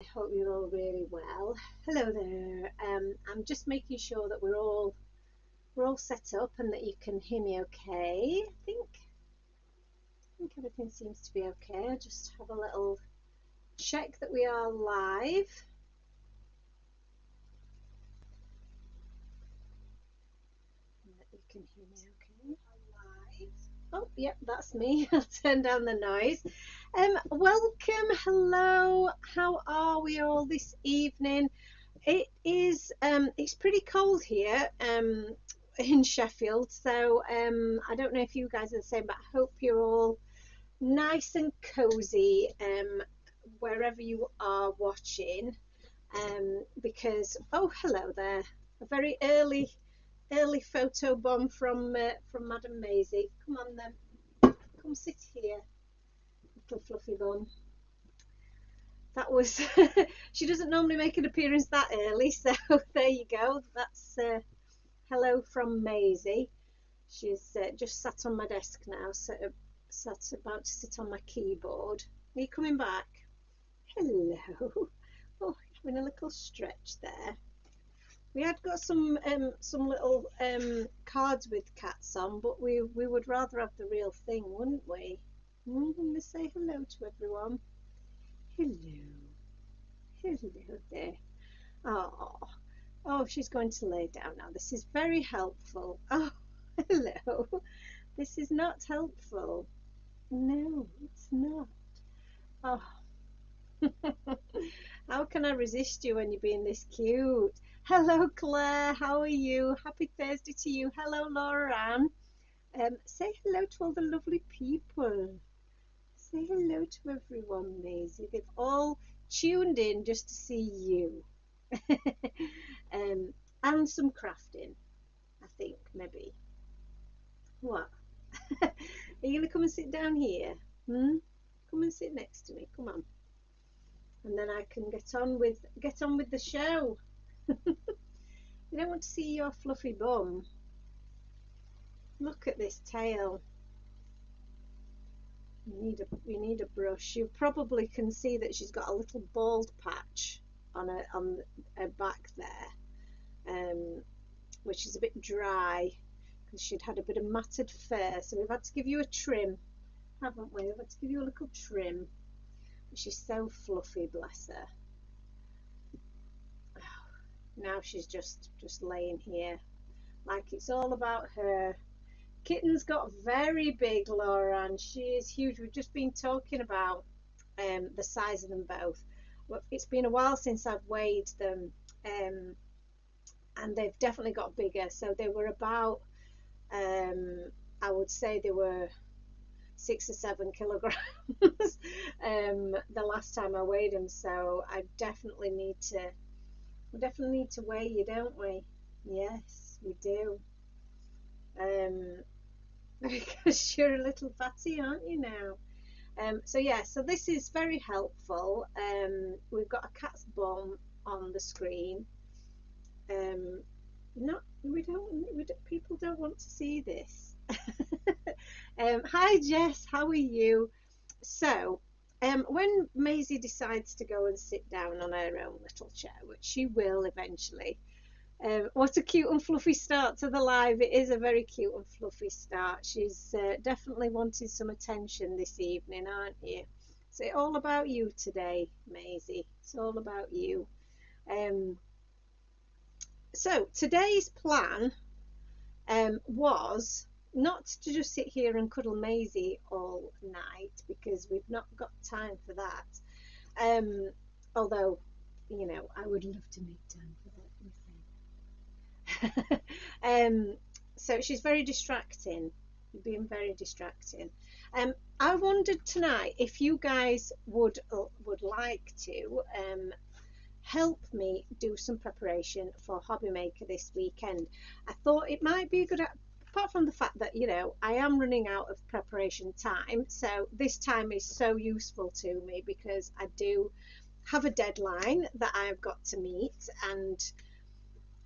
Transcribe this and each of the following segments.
I hope you're all really well. Hello there. I'm just making sure that we're all set up and that you can hear me okay. I think everything seems to be okay. I just have a little check that we are live and that you can hear me okay. Live. Oh, yep, that's me. I'll turn down the noise. Welcome. Hello. How are we all this evening? It's pretty cold here in Sheffield, so I don't know if you guys are the same, but I hope you're all nice and cozy wherever you are watching. Because oh, hello there, a very early photo bomb from Madam Maisie. Come on then, come sit here, little fluffy bum. That was she doesn't normally make an appearance that early, so there you go. That's hello from Maisie. She's just sat on my desk now, sat about to sit on my keyboard. Are you coming back? Hello. Oh, having a little stretch there. We had got some little cards with cats on, but we would rather have the real thing, wouldn't we? Let's say hello to everyone. Hello. Hello there. Oh, oh, she's going to lay down now. This is very helpful. Oh, hello. This is not helpful. No, it's not. Oh, how can I resist you when you're being this cute? Hello, Claire. How are you? Happy Thursday to you. Hello, Laura Ann. Say hello to all the lovely people. Say hello to everyone, Maisie. They've all tuned in just to see you. And some crafting, I think, maybe. What? Are you gonna come and sit down here? Come and sit next to me. Come on. And then I can get on with the show. You don't want to see your fluffy bum. Look at this tail. You need a brush. You probably can see that she's got a little bald patch on her back there, which is a bit dry because she'd had a bit of matted fur. So we've had to give you a trim, haven't we? We've had to give you a little trim. She's so fluffy, bless her. Now she's just laying here like it's all about her. Kitten's got very big, Laura, and she is huge. We've just been talking about the size of them both. Well, it's been a while since I've weighed them, and they've definitely got bigger. So they were about, I would say they were 6 or 7 kilograms the last time I weighed them. So I definitely need to weigh you, don't we? Yes, we do. Because you're a little fatty, aren't you now? So yeah, so this is very helpful. We've got a cat's bum on the screen. Not people don't want to see this. Hi Jess, how are you? So when Maisie decides to go and sit down on her own little chair, which she will eventually, what a cute and fluffy start to the live. It is a very cute and fluffy start. She's definitely wanted some attention this evening, aren't you? So it's all about you today, Maisie. It's all about you. So today's plan was not to just sit here and cuddle Maisie all night because we've not got time for that. Although, I would love to make time for that. So she's very distracting, being very distracting. I wondered tonight if you guys would like to help me do some preparation for Hobby Maker this weekend. I thought it might be a good, apart from the fact that I am running out of preparation time, so this time is so useful to me because I do have a deadline that I've got to meet and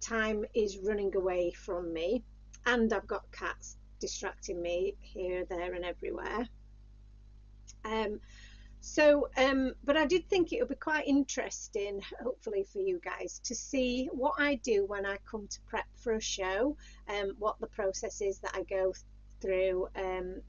time is running away from me, and I've got cats distracting me here, there and everywhere. So, but I did think it would be quite interesting, hopefully for you guys, to see what I do when I come to prep for a show, what the process is that I go through, and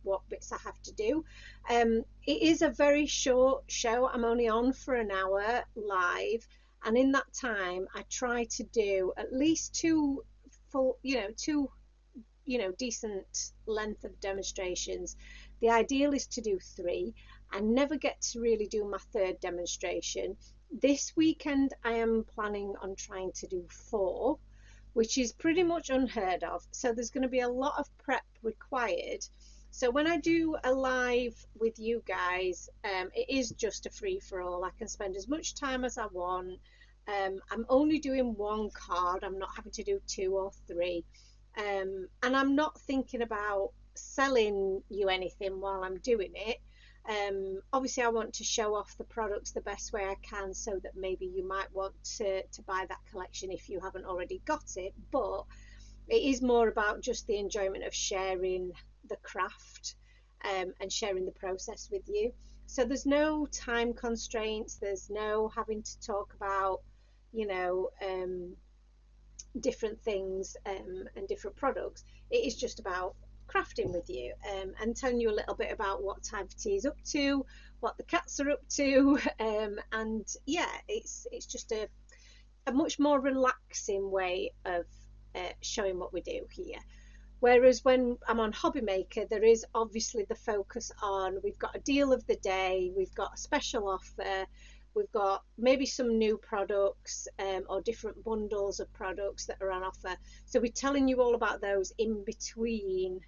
what bits I have to do. It is a very short show. I'm only on for an hour live, and in that time, I try to do at least two full, decent length of demonstrations. The ideal is to do three. I never get to really do my third demonstration. This weekend I am planning on trying to do four, which is pretty much unheard of. So there's going to be a lot of prep required. So when I do a live with you guys, it is just a free for all. I can spend as much time as I want. I'm only doing one card. I'm not having to do two or three. And I'm not thinking about selling you anything while I'm doing it. Obviously, I want to show off the products the best way I can, so that maybe you might want to buy that collection if you haven't already got it. But it is more about just the enjoyment of sharing the craft, and sharing the process with you. So there's no time constraints, there's no having to talk about, you know, different things, and different products. It is just about crafting with you, and telling you a little bit about what Time for Tea is up to, what the cats are up to, and yeah, it's just a much more relaxing way of showing what we do here. Whereas when I'm on Hobby Maker, there is obviously the focus on, we've got a deal of the day, we've got a special offer, we've got maybe some new products, or different bundles of products that are on offer. So we're telling you all about those in between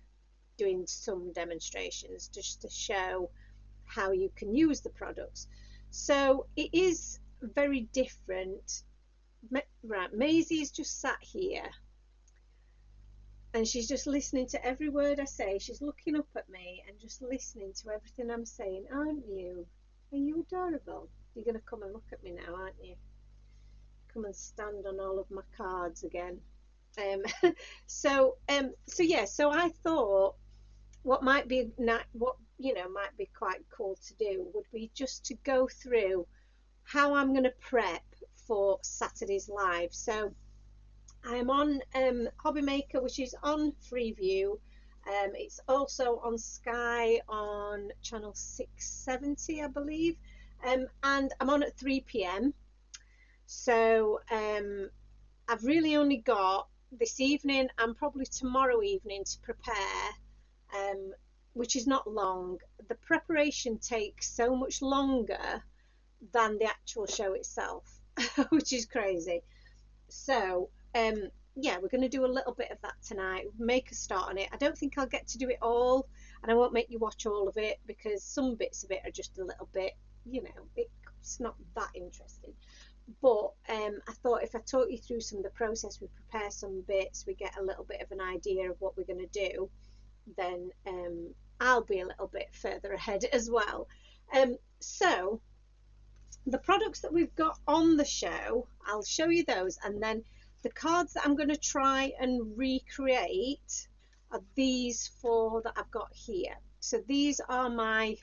doing some demonstrations, just to show how you can use the products. So it is very different. Right, Maisie's just sat here and she's just listening to every word I say. She's looking up at me and just listening to everything I'm saying. Aren't you? Are you adorable? You're going to come and look at me now, aren't you? Come and stand on all of my cards again. So yeah. So I thought what might be might be quite cool to do would be just to go through how I'm going to prep for Saturday's live. So I'm on Hobby Maker, which is on Freeview. It's also on Sky on channel 670, I believe. And I'm on at 3 p.m. So I've really only got this evening and probably tomorrow evening to prepare, which is not long. The preparation takes so much longer than the actual show itself, which is crazy. So yeah, we're going to do a little bit of that tonight, make a start on it. I don't think I'll get to do it all, and I won't make you watch all of it, because some bits of it are just a little bit, it's not that interesting. But I thought if I talk you through some of the process, we prepare some bits, we get a little bit of an idea of what we're going to do, then I'll be a little bit further ahead as well. So the products that we've got on the show, I'll show you those, and then the cards that I'm going to try and recreate are these four that I've got here. So these are my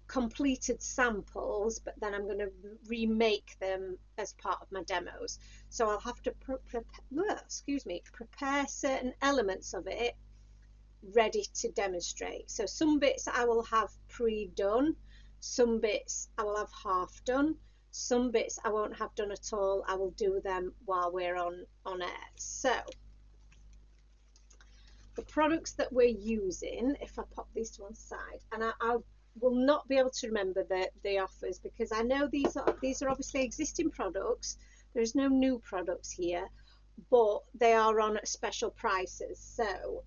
completed samples, but then I'm going to remake them as part of my demos. So I'll have to prepare certain elements of it ready to demonstrate. So some bits I will have pre-done, some bits I will have half done, some bits I won't have done at all. I will do them while we're on air. So the products that we're using, if I pop these to one side, and I will not be able to remember the offers, because I know these are obviously existing products. There's no new products here, but they are on special prices. So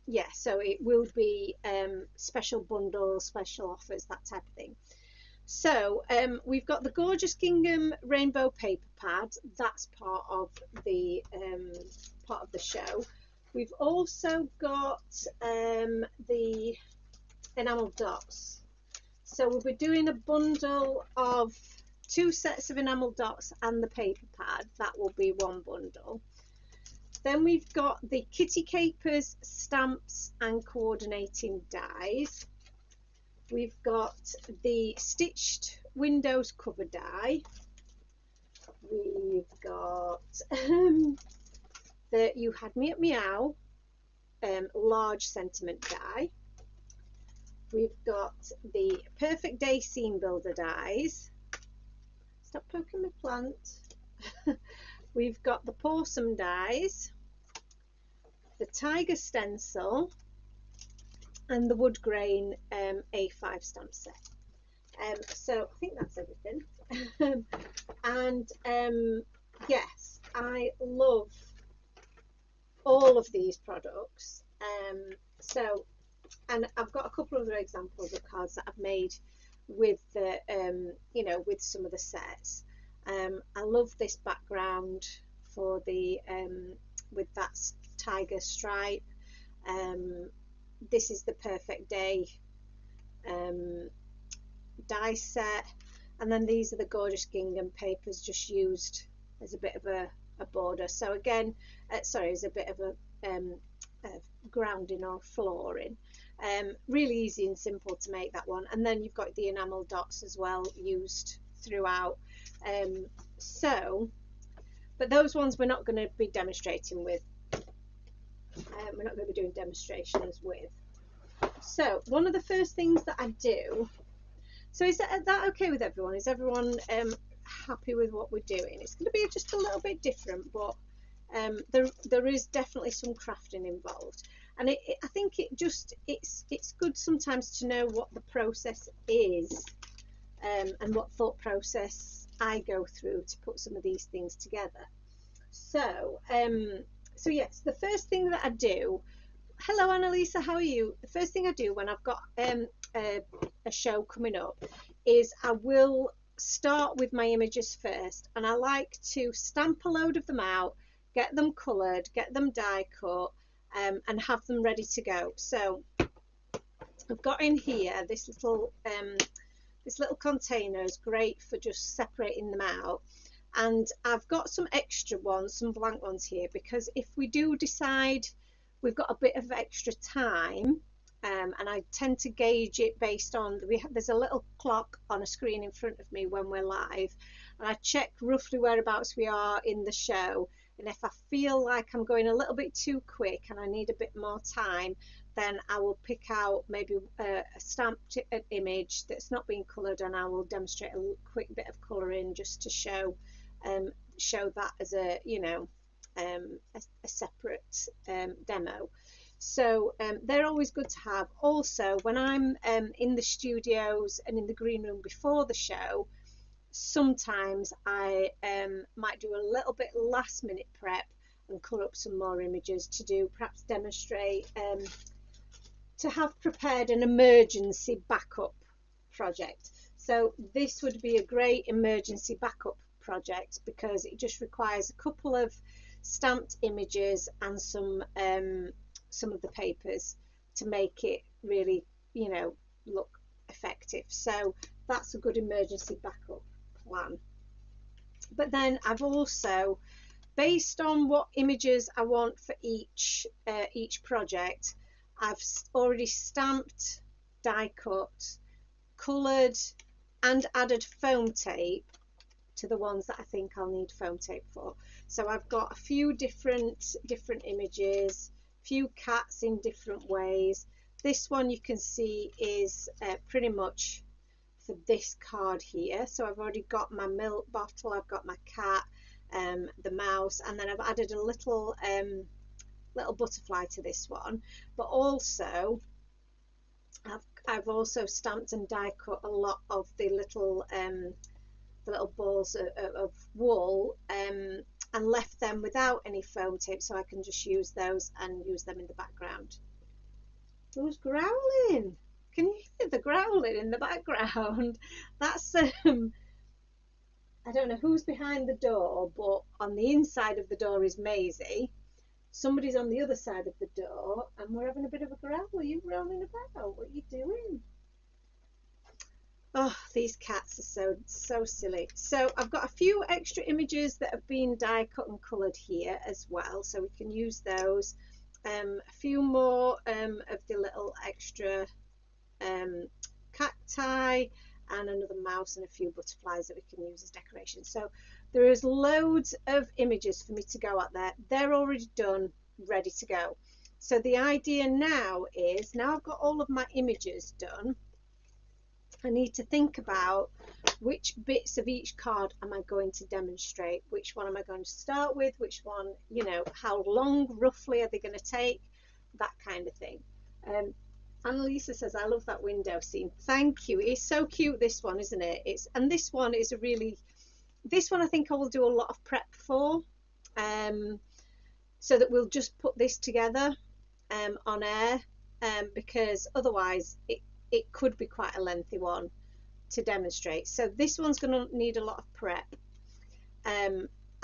yeah, so it will be special bundles, special offers, that type of thing. So we've got the Gorgeous Gingham Rainbow Paper Pad. That's part of the show. We've also got the enamel dots. So we'll be doing a bundle of 2 sets of enamel dots and the paper pad. That will be one bundle. Then we've got the Kitty Capers stamps and coordinating dies. We've got the stitched windows cover die. We've got the You Had Me at Meow large sentiment die. We've got the Perfect Day Scene Builder dies. Stop poking my plant. We've got the Possum dies, the Tiger Stencil, and the Wood Grain A5 stamp set. So I think that's everything. And yes, I love all of these products. And I've got a couple of other examples of cards that I've made with the with some of the sets. I love this background for the with that tiger stripe. This is the Perfect Day die set, and then these are the gorgeous gingham papers just used as a bit of a border. So again, sorry, as a bit of a grounding or flooring. Really easy and simple to make that one. And then you've got the enamel dots as well used throughout. But those ones we're not going to be demonstrating with. We're not going to be doing demonstrations with. So one of the first things that I do, so is that okay with everyone? Is everyone happy with what we're doing? It's going to be just a little bit different, but there is definitely some crafting involved, and I think it's good sometimes to know what the process is, and what thought process I go through to put some of these things together. So yes, the first thing that I do. Hello Annalisa, how are you? The first thing I do when I've got a show coming up is I will start with my images first, and I like to stamp a load of them out, get them coloured, get them die cut, and have them ready to go. So I've got in here this little container is great for just separating them out, and I've got some extra ones, some blank ones here, because if we do decide we've got a bit of extra time, and I tend to gauge it based on there's a little clock on a screen in front of me when we're live, and I check roughly whereabouts we are in the show, and if I feel like I'm going a little bit too quick and I need a bit more time, then I will pick out maybe a stamped image that's not been coloured, and I will demonstrate a quick bit of colouring just to show that as a a separate demo. So they're always good to have. Also, when I'm in the studios and in the green room before the show, sometimes I might do a little bit last minute prep and colour up some more images to perhaps demonstrate, to have prepared an emergency backup project. So this would be a great emergency backup project because it just requires a couple of stamped images and some of the papers to make it really look effective. So that's a good emergency backup plan. But then I've also, based on what images I want for each project, I've already stamped, die cut, coloured and added foam tape to the ones that I think I'll need foam tape for. So I've got a few different images, few cats in different ways. This one you can see is pretty much for this card here. So I've already got my milk bottle, I've got my cat, the mouse, and then I've added a little butterfly to this one. But also I've also stamped and die cut a lot of the little balls of wool, and left them without any foam tape, so I can just use those and use them in the background. Who's growling? Can you hear the growling in the background? That's I don't know who's behind the door, but on the inside of the door is Maisie. Somebody's on the other side of the door, and we're having a bit of a growl. Are you growling about? What are you doing? Oh, these cats are so silly. So I've got a few extra images that have been die cut and coloured here as well, so we can use those. A few more of the little extra cacti and another mouse and a few butterflies that we can use as decoration. So there is loads of images for me to go at there. They're already done, ready to go. So the idea now is, now I've got all of my images done, I need to think about which bits of each card am I going to demonstrate, which one am I going to start with, which one, you know, how long roughly are they going to take, that kind of thing. Annalisa says, I love that window scene. Thank you. It's so cute, this one, isn't it? And this one is a really, this one I think I will do a lot of prep for, so that we'll just put this together on air, because otherwise it could be quite a lengthy one to demonstrate. So this one's going to need a lot of prep.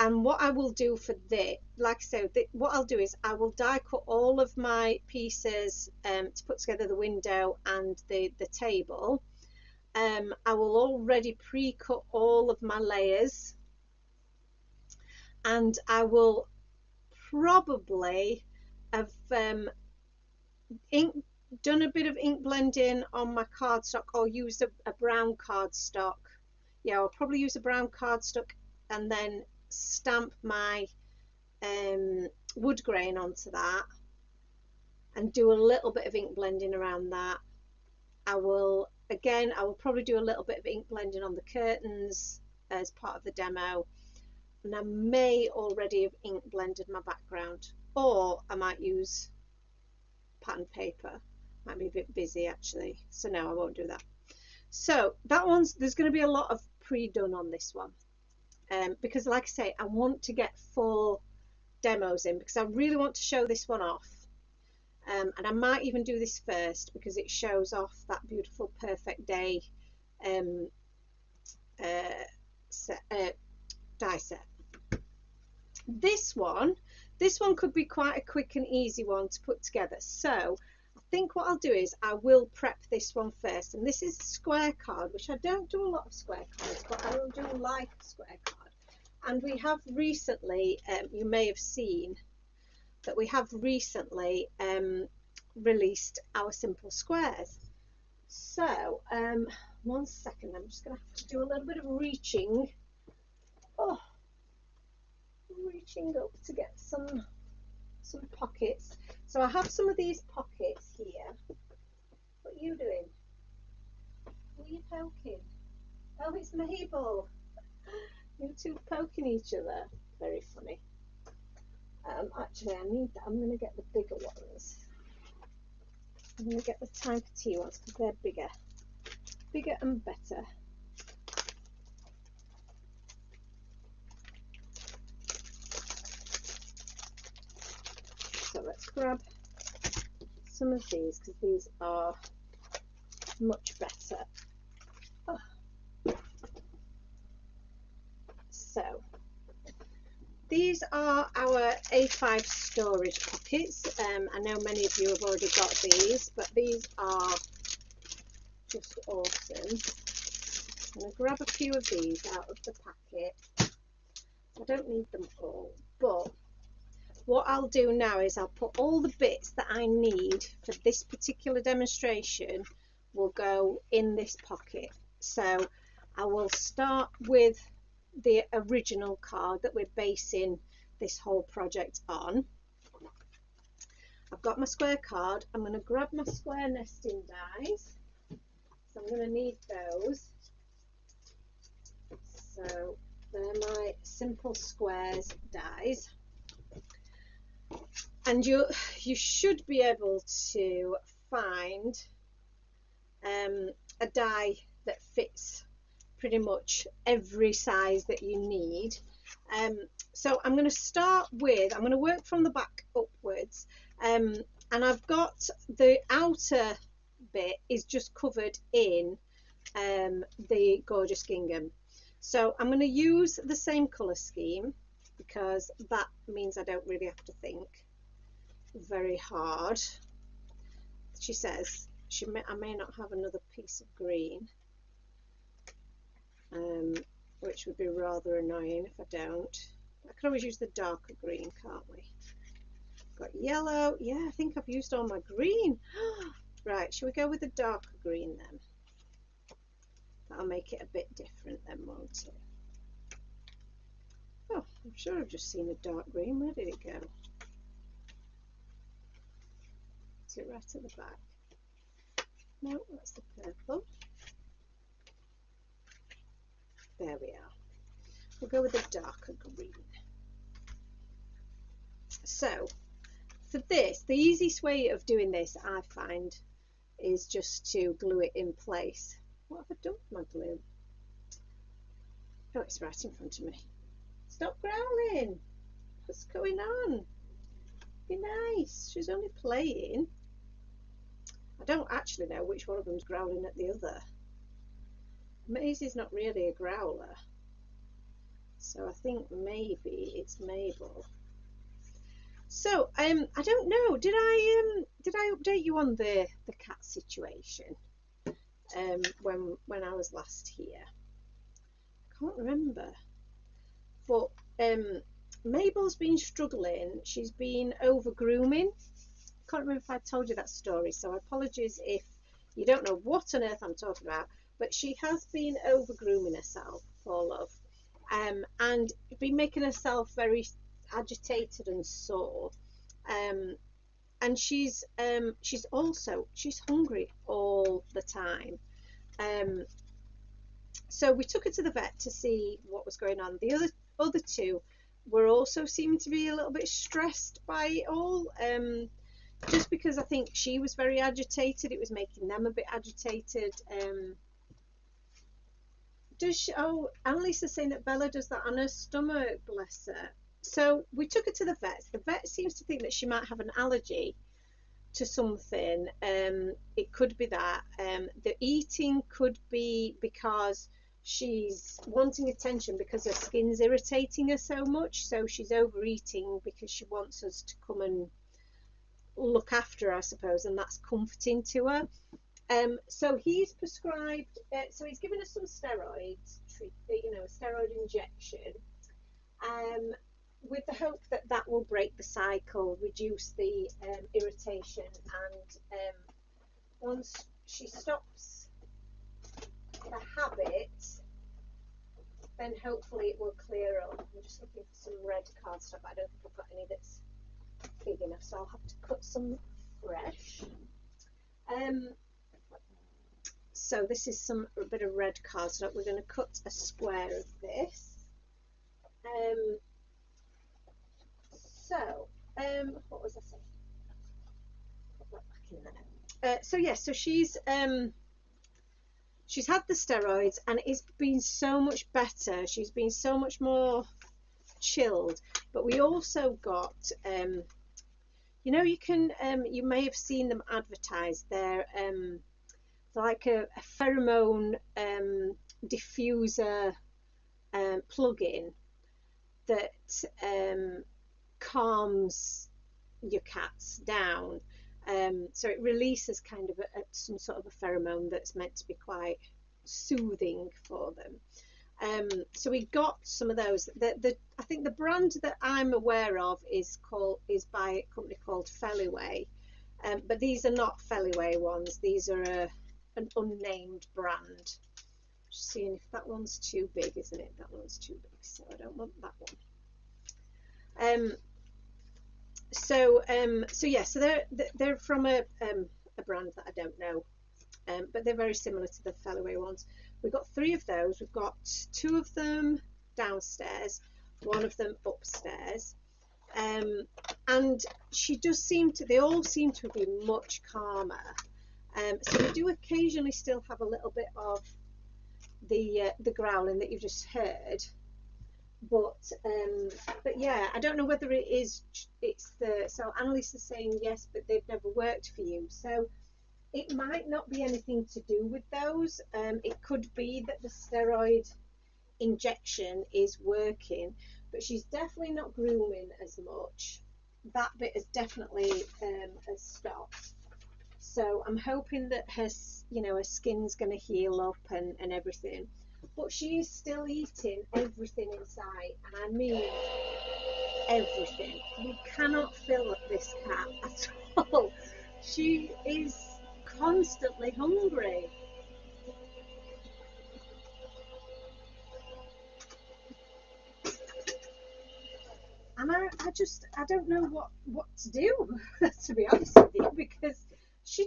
And what I will do for this, like I said, what I'll do is I will die cut all of my pieces to put together the window and the table. I will already pre-cut all of my layers, and I will probably have done a bit of ink blending on my cardstock, or use a brown cardstock. Yeah, I'll probably use a brown cardstock and then stamp my wood grain onto that and do a little bit of ink blending around that. I will probably do a little bit of ink blending on the curtains as part of the demo, and I may already have ink blended my background, or I might use pattern paper. Might be a bit busy actually, so no, I won't do that. So that one's, there's going to be a lot of pre-done on this one, because like I say, I want to get 4 demos in, because I really want to show this one off, and I might even do this first because it shows off that beautiful perfect day die set. This one could be quite a quick and easy one to put together, so I think what I'll do is I will prep this one first. And this is a square card, which I don't do a lot of square cards, but I will do like a square card. And we have recently, you may have seen that we have recently released our simple squares. So one second, I'm just going to have to do a little bit of reaching. Reaching up to get some pockets. So I have some of these pockets here. What are you doing? Who are you poking? Oh, it's Mabel. You two poking each other. Very funny. Actually, I need that. I'm going to get the bigger ones. I'm going to get the Type T ones because they're bigger and better. So let's grab some of these because these are much better. Oh. So these are our A5 storage pockets. I know many of you have already got these, but these are just awesome. I'm going to grab a few of these out of the packet. I don't need them all, but what I'll do now is I'll put all the bits that I need for this particular demonstration will go in this pocket. So I will start with the original card that we're basing this whole project on. I've got my square card. I'm going to grab my square nesting dies. So I'm going to need those. So they're my simple squares dies. And you should be able to find a die that fits pretty much every size that you need. So I'm going to start with, I'm going to work from the back upwards, and I've got the outer bit is just covered in the gorgeous gingham. So I'm going to use the same colour scheme because that means I don't really have to think very hard. She says I may not have another piece of green, which would be rather annoying if I don't. I can always use the darker green, can't we? Got yellow. Yeah, I think I've used all my green. Right, shall we go with the darker green then? That'll make it a bit different then, won't it? Oh, I'm sure I've just seen a dark green. Where did it go? Is it right at the back? No, that's the purple. There we are. We'll go with a darker green. So for this, the easiest way of doing this, I find, is just to glue it in place. What have I done with my glue? Oh, it's right in front of me. Stop growling. What's going on? Be nice. She's only playing. I don't actually know which one of them's growling at the other. Maisie's not really a growler, so I think maybe it's Mabel. So I don't know. Did I update you on the cat situation when I was last here? I can't remember. But Mabel's been struggling. She's been over grooming. Can't remember if I told you that story, so apologies if you don't know what on earth I'm talking about. But she has been over grooming herself, poor love, and been making herself very agitated and sore. And she's hungry all the time. So we took her to the vet to see what was going on. The other two were also seeming to be a little bit stressed by it all. Just because I think she was very agitated, it was making them a bit agitated. Annalisa's saying that Bella does that on her stomach, bless her. So we took her to the vet. The vet seems to think that she might have an allergy to something. It could be that. The eating could be because she's wanting attention because her skin's irritating her so much. So she's overeating because she wants us to come and look after her, I suppose, and that's comforting to her. So he's prescribed, so he's given us some steroids, a steroid injection, with the hope that that will break the cycle, reduce the irritation, and once she stops the habit, then hopefully it will clear up. I'm just looking for some red cardstock. I don't think I've got any that's big enough, so I'll have to cut some fresh. So this is a bit of red cardstock. We're going to cut a square of this. What was I saying? Put that back in there. So she's had the steroids and it's been so much better. She's been so much more chilled. But we also got, you may have seen them advertised. They're like a pheromone diffuser plug-in that calms your cats down. So it releases kind of some sort of a pheromone that's meant to be quite soothing for them. So we got some of those. I think the brand that I'm aware of is by a company called Feliway, but these are not Feliway ones. These are an unnamed brand. Just seeing if that one's too big, isn't it? That one's too big, so I don't want that one. So they're from a brand that I don't know, but they're very similar to the Feliway ones. We've got 3 of those. We've got 2 of them downstairs, 1 of them upstairs, and they all seem to be much calmer. So we do occasionally still have a little bit of the growling that you've just heard, but yeah, I don't know whether it's so Annalise is saying yes, but they've never worked for you, so it might not be anything to do with those. It could be that the steroid injection is working, but she's definitely not grooming as much. That bit has definitely has stopped. So I'm hoping that her skin's going to heal up and everything. But she is still eating everything inside, and I mean everything. You cannot fill this cat at all. She is constantly hungry. and I don't know what to do to be honest with you, because she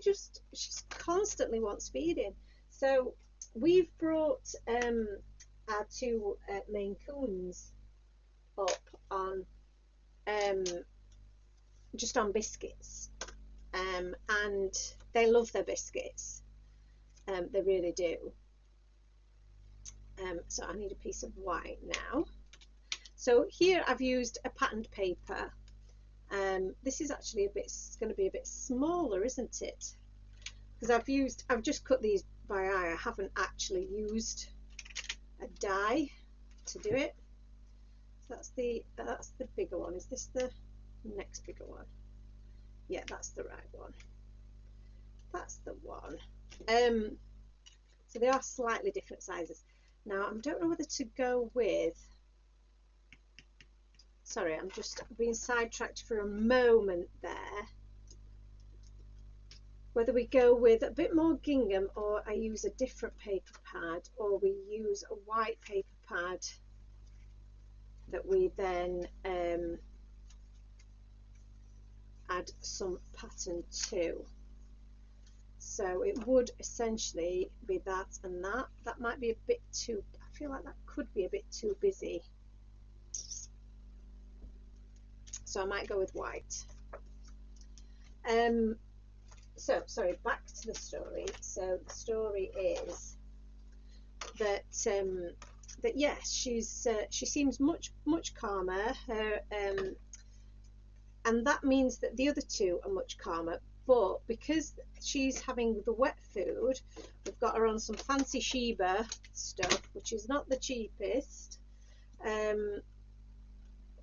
constantly wants feeding. So we've brought our two Maine Coons up on just on biscuits, and they love their biscuits. They really do. So I need a piece of white now. So here I've used a patterned paper. This is actually going to be a bit smaller, isn't it? Because I've just cut these by eye. I haven't actually used a die to do it. So that's the bigger one. Is this the next bigger one? Yeah, that's the right one. That's the one. So they are slightly different sizes. Now I don't know whether to go with. Sorry, I'm just being sidetracked for a moment there. Whether we go with a bit more gingham, or I use a different paper pad, or we use a white paper pad that we then add some pattern to. So it would essentially be that and that. That might be a bit too, I feel like that could be a bit too busy. So I might go with white. So sorry, back to the story. So the story is that that yes, she seems much calmer. Her and that means that the other two are much calmer. But because she's having the wet food, we've got her on some fancy Sheba stuff, which is not the cheapest.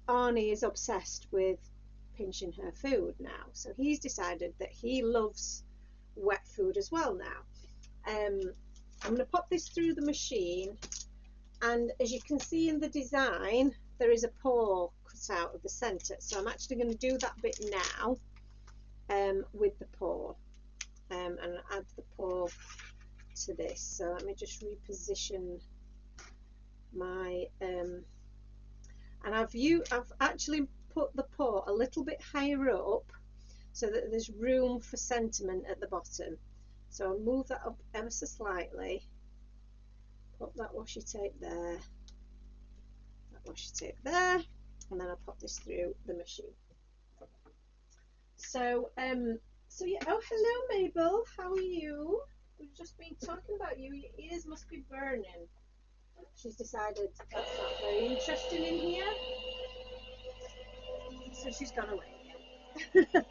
Arnie is obsessed with pinching her food now, so he's decided that he loves wet food as well now. I'm going to pop this through the machine, and as you can see in the design, there is a paw cut out of the centre, so I'm actually going to do that bit now with the paw, and add the paw to this. So let me just reposition my and I've actually put the paw a little bit higher up so that there's room for sentiment at the bottom. So I'll move that up ever so slightly, put that washi tape there, that washi tape there, and then I'll pop this through the machine. So so yeah, oh hello Mabel, how are you? We've just been talking about you, your ears must be burning. She's decided that's not very interesting in here, so she's gone away again.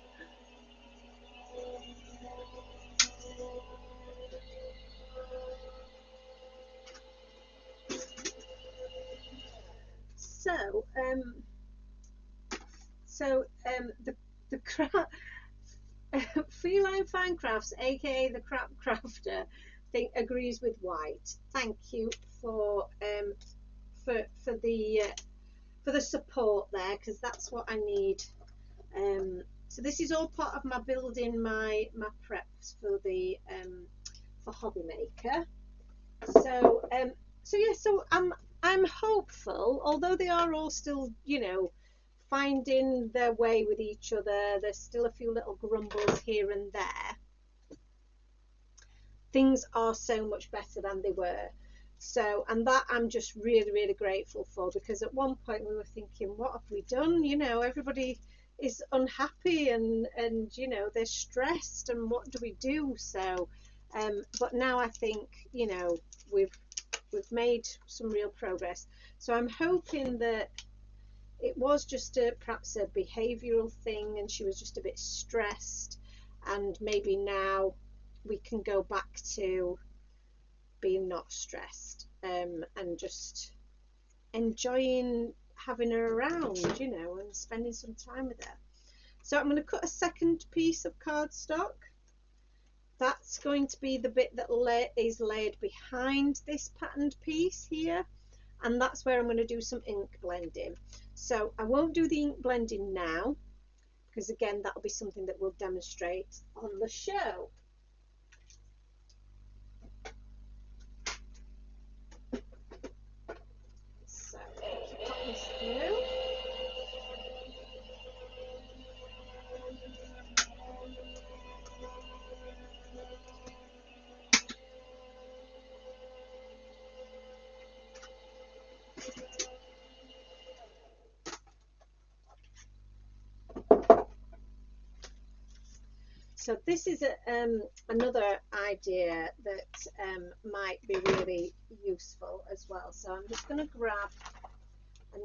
The Feline Fine Crafts, aka the Crap Crafter, agrees with white. Thank you for the support there, because that's what I need. So this is all part of my building my preps for the for Hobby Maker. So yeah, so I'm hopeful, although they are all still, you know, finding their way with each other. There's still a few little grumbles here and there. Things are so much better than they were. So, and that I'm just really grateful for, because at one point we were thinking, what have we done? You know, everybody is unhappy and you know, they're stressed, and what do we do? So but now I think, you know, we've made some real progress. So I'm hoping that it was just perhaps a behavioural thing, and she was just a bit stressed, and maybe now we can go back to being not stressed, and just enjoying having her around, you know, and spending some time with her. So I'm going to cut a second piece of cardstock. That's going to be the bit that is laid behind this patterned piece here, and that's where I'm going to do some ink blending. So I won't do the ink blending now, because again that'll be something that we'll demonstrate on the show. So pop this through. So this is another idea that might be really useful as well. So I'm just going to grab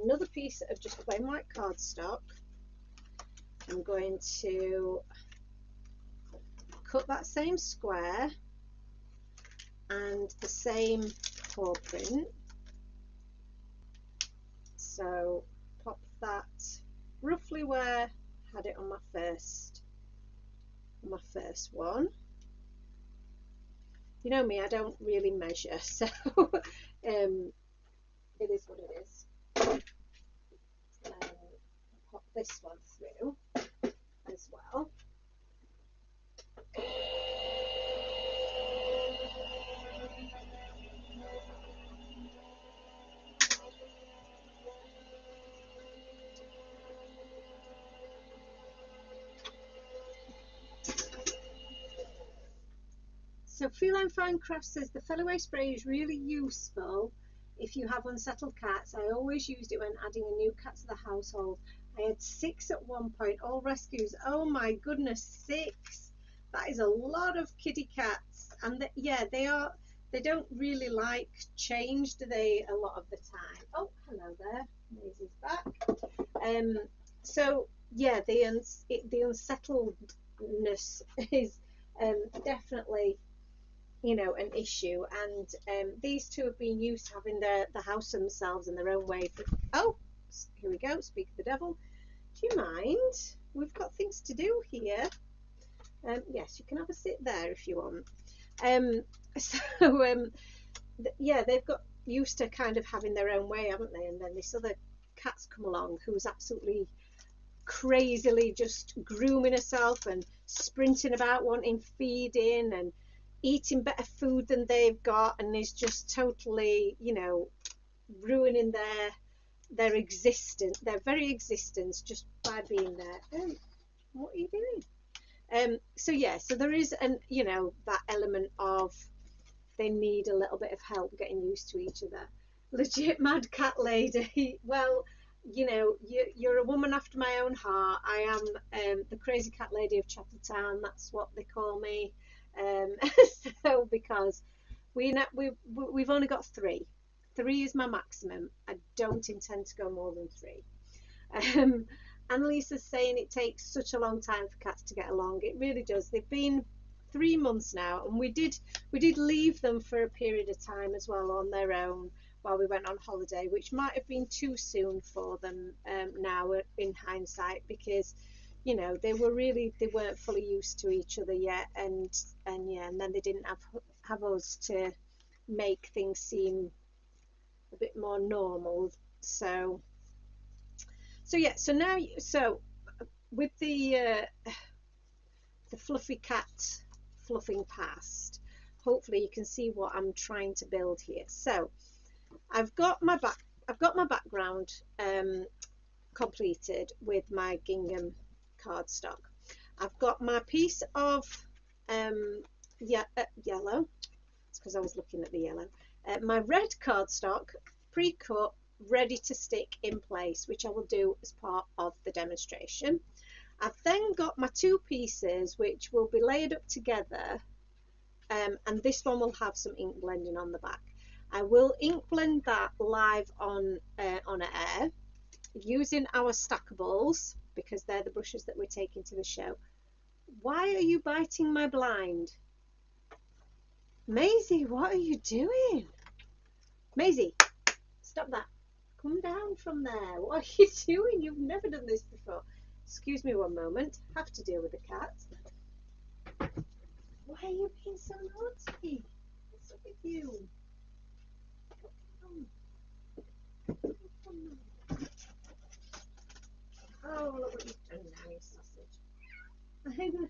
another piece of just plain white cardstock. I'm going to cut that same square and the same paw print. So pop that roughly where I had it on my first one. You know me, I don't really measure, so it is what it is. Pop this one through as well. So Feline Fine Craft says the Fellaway spray is really useful if you have unsettled cats. I always used it when adding a new cat to the household. I had 6 at one point, all rescues. Oh my goodness, 6! That is a lot of kitty cats. And yeah, they don't really like change, do they, a lot of the time. Oh, hello there, Maisie's back. So yeah, the unsettledness is definitely, you know, an issue, and these two have been used to having the house themselves in their own way for, oh, here we go, speak of the devil. Do you mind? We've got things to do here. Yes, you can have a sit there if you want. Yeah, they've got used to kind of having their own way, haven't they? And then this other cat's come along who's absolutely crazily just grooming herself and sprinting about wanting feeding and eating better food than they've got, and is just totally, you know, ruining their existence, their very existence, just by being there. What are you doing? So yeah, so there is you know, that element of they need a little bit of help getting used to each other. Legit mad cat lady. Well, you know, you're a woman after my own heart. I am the crazy cat lady of Chattertown. That's what they call me. So because we've only got 3. 3 is my maximum. I don't intend to go more than 3. Annalisa's saying it takes such a long time for cats to get along. It really does. They've been 3 months now, and we did leave them for a period of time as well on their own while we went on holiday, which might have been too soon for them now in hindsight, because, you know, they weren't fully used to each other yet, and yeah, and then they didn't have us to make things seem a bit more normal. So yeah, so now, so with the fluffy cat fluffing past, hopefully you can see what I'm trying to build here. So I've got my background completed with my gingham cardstock. I've got my piece of yellow. It's because I was looking at the yellow. My red cardstock, pre-cut, ready to stick in place, which I will do as part of the demonstration. I've then got my 2 pieces which will be laid up together, and this one will have some ink blending on the back. I will ink blend that live on air using our stackables, because they're the brushes that we're taking to the show. Why are you biting my blind? Maisie, what are you doing? Maisie, stop that. Come down from there. What are you doing? You've never done this before. Excuse me one moment. Have to deal with the cat. Why are you being so naughty? What's up with you? Oh, look what you've done now, you sausage. I know.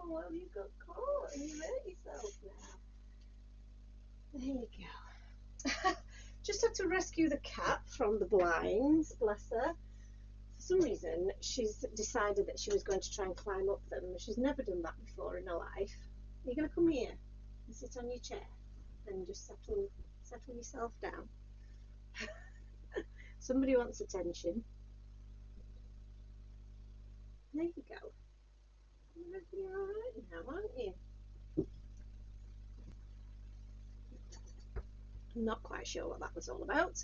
Well, you got caught and you hurt yourself now. There you go. Just had to rescue the cat from the blinds, bless her. For some reason, she's decided that she was going to try and climb up them. She's never done that before in her life. You're going to come here and sit on your chair and just settle yourself down. Somebody wants attention. There you go. You're all right now, aren't you? I'm not quite sure what that was all about.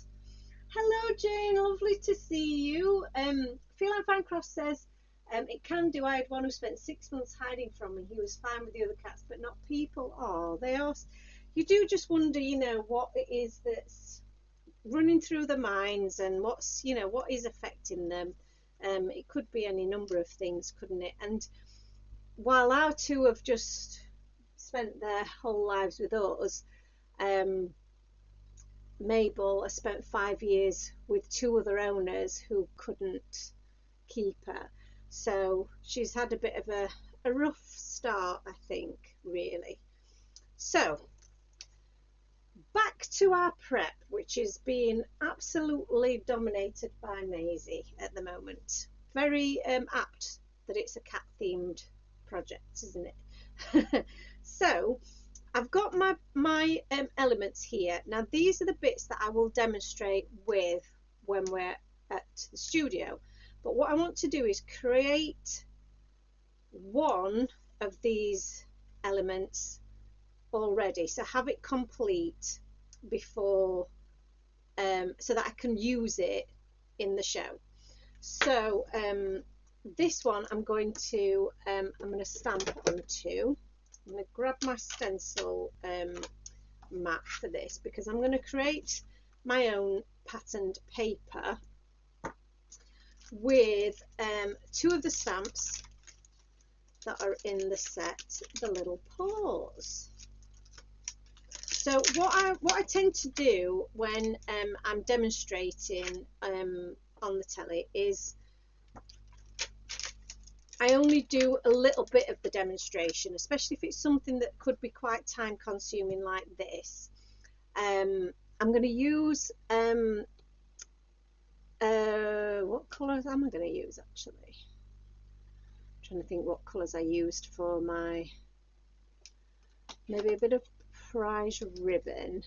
Hello Jane, lovely to see you. Feline Fancroft says, it can do. I had one who spent 6 months hiding from me. He was fine with the other cats, but not people. Oh, they are. You do just wonder, you know, what it is that's running through their minds and what's, you know, what is affecting them. It could be any number of things, couldn't it? And while our two have just spent their whole lives with us, Mabel has spent 5 years with two other owners who couldn't keep her. So she's had a bit of a rough start, I think, really. So back to our prep, which is being absolutely dominated by Maisie at the moment. Very apt that it's a cat themed project, isn't it? So I've got my elements here. Now these are the bits that I will demonstrate with when we're at the studio. But what I want to do is create one of these elements already, so have it complete before, so that I can use it in the show. So this one I'm going to stamp onto. I'm going to grab my stencil mat for this because I'm going to create my own patterned paper with two of the stamps that are in the set, the little paws. So what I tend to do when I'm demonstrating on the telly is I only do a little bit of the demonstration, especially if it's something that could be quite time consuming like this. I'm going to use what colours am I going to use actually? I'm trying to think what colours I used for my, maybe a bit of prize ribbon,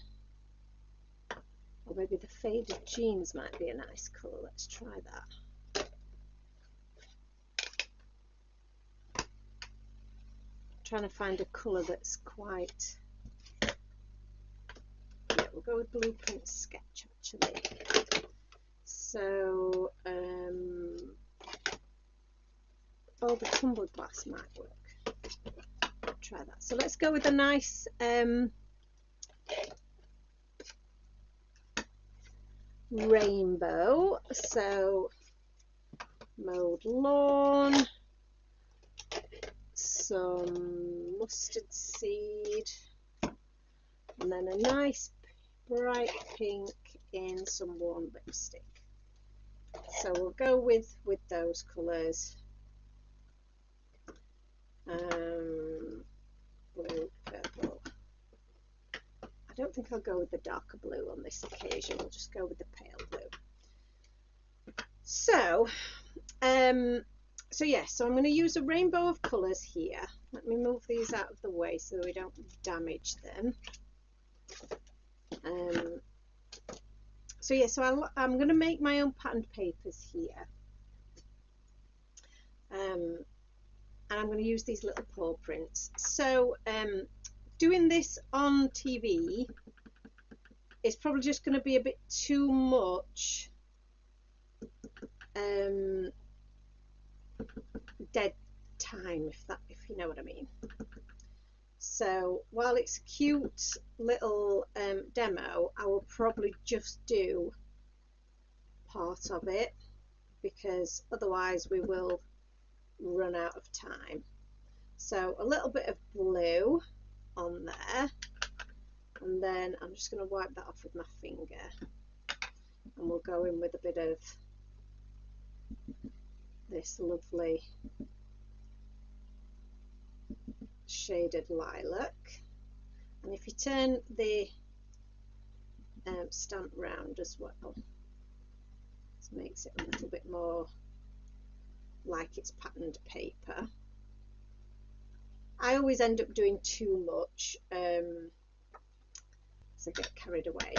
or maybe the faded jeans might be a nice colour. Let's try that. I'm trying to find a colour that's quite, yeah, we'll go with Blueprint Sketch actually. So oh, the tumbled glass might work. Try that. So let's go with a nice rainbow. So mowed lawn, some mustard seed, and then a nice bright pink in some warm lipstick. So we'll go with those colours. Blue, purple. I don't think I'll go with the darker blue on this occasion. We'll just go with the pale blue. So, so I'm going to use a rainbow of colours here. Let me move these out of the way so we don't damage them. So I'm going to make my own patterned papers here. And I'm going to use these little paw prints. So doing this on TV is probably just going to be a bit too much dead time, if you know what I mean. So while it's a cute little demo, I will probably just do part of it because otherwise we will run out of time. So a little bit of blue on there, and then I'm just going to wipe that off with my finger, and we'll go in with a bit of this lovely shaded lilac. And if you turn the stamp round as well, this makes it a little bit more like it's patterned paper. I always end up doing too much, so I get carried away.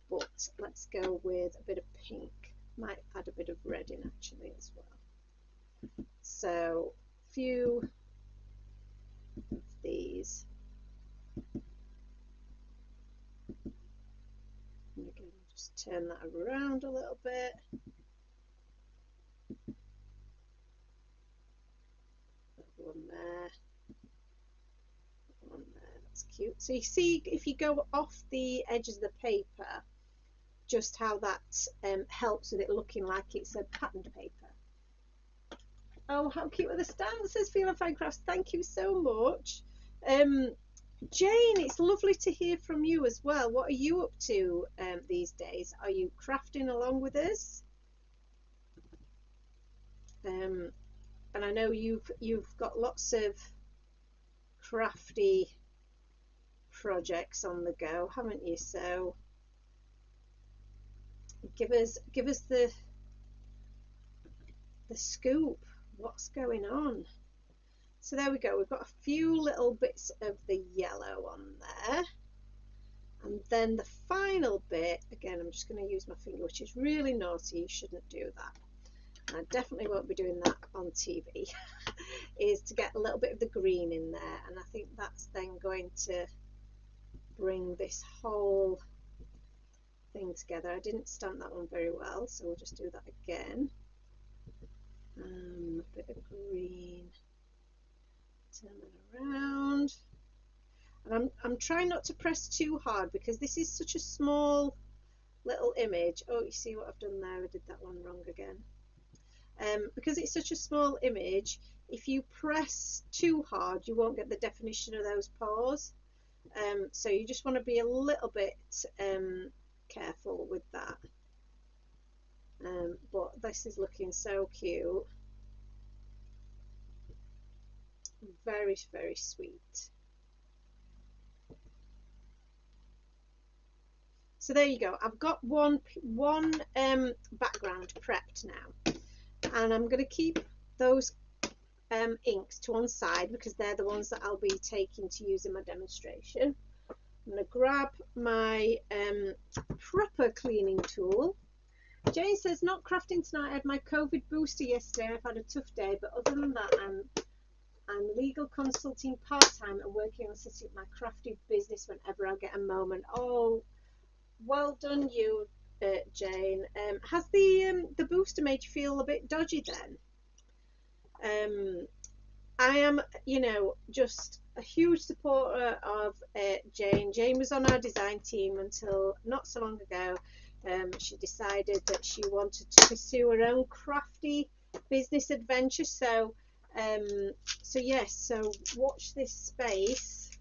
But let's go with a bit of pink. Might add a bit of red in actually as well. So few of these. And again, just turn that around a little bit. One there. One there. That's cute. So you see, if you go off the edges of the paper, just how that helps with it looking like it's a patterned paper. Oh, how cute are the stamps, says Feel and Fine Crafts. Thank you so much. Jane, it's lovely to hear from you as well. What are you up to these days? Are you crafting along with us? And I know you've got lots of crafty projects on the go, haven't you? So give us the scoop. What's going on? So there we go. We've got a few little bits of the yellow on there. And then the final bit, again, I'm just going to use my finger, which is really naughty. You shouldn't do that. And I definitely won't be doing that on TV, is to get a little bit of the green in there. And I think that's then going to bring this whole thing together. I didn't stamp that one very well, so we'll just do that again. A bit of green. Turn it around. And I'm trying not to press too hard because this is such a small little image. Oh, you see what I've done there? I did that one wrong again. Because it's such a small image, if you press too hard, you won't get the definition of those pores. So you just want to be a little bit careful with that. But this is looking so cute. Very, very sweet. So there you go. I've got one background prepped now, and I'm going to keep those inks to one side because they're the ones that I'll be taking to use in my demonstration. I'm going to grab my proper cleaning tool. Jane says, not crafting tonight. I had my COVID booster yesterday. I've had a tough day, but other than that, I'm legal consulting part-time and working on setting up my crafty business whenever I get a moment. Oh, well done you, Jane. Has the booster made you feel a bit dodgy then? I am, just a huge supporter of Jane. Jane was on our design team until not so long ago. She decided that she wanted to pursue her own crafty business adventure. So yes, so watch this space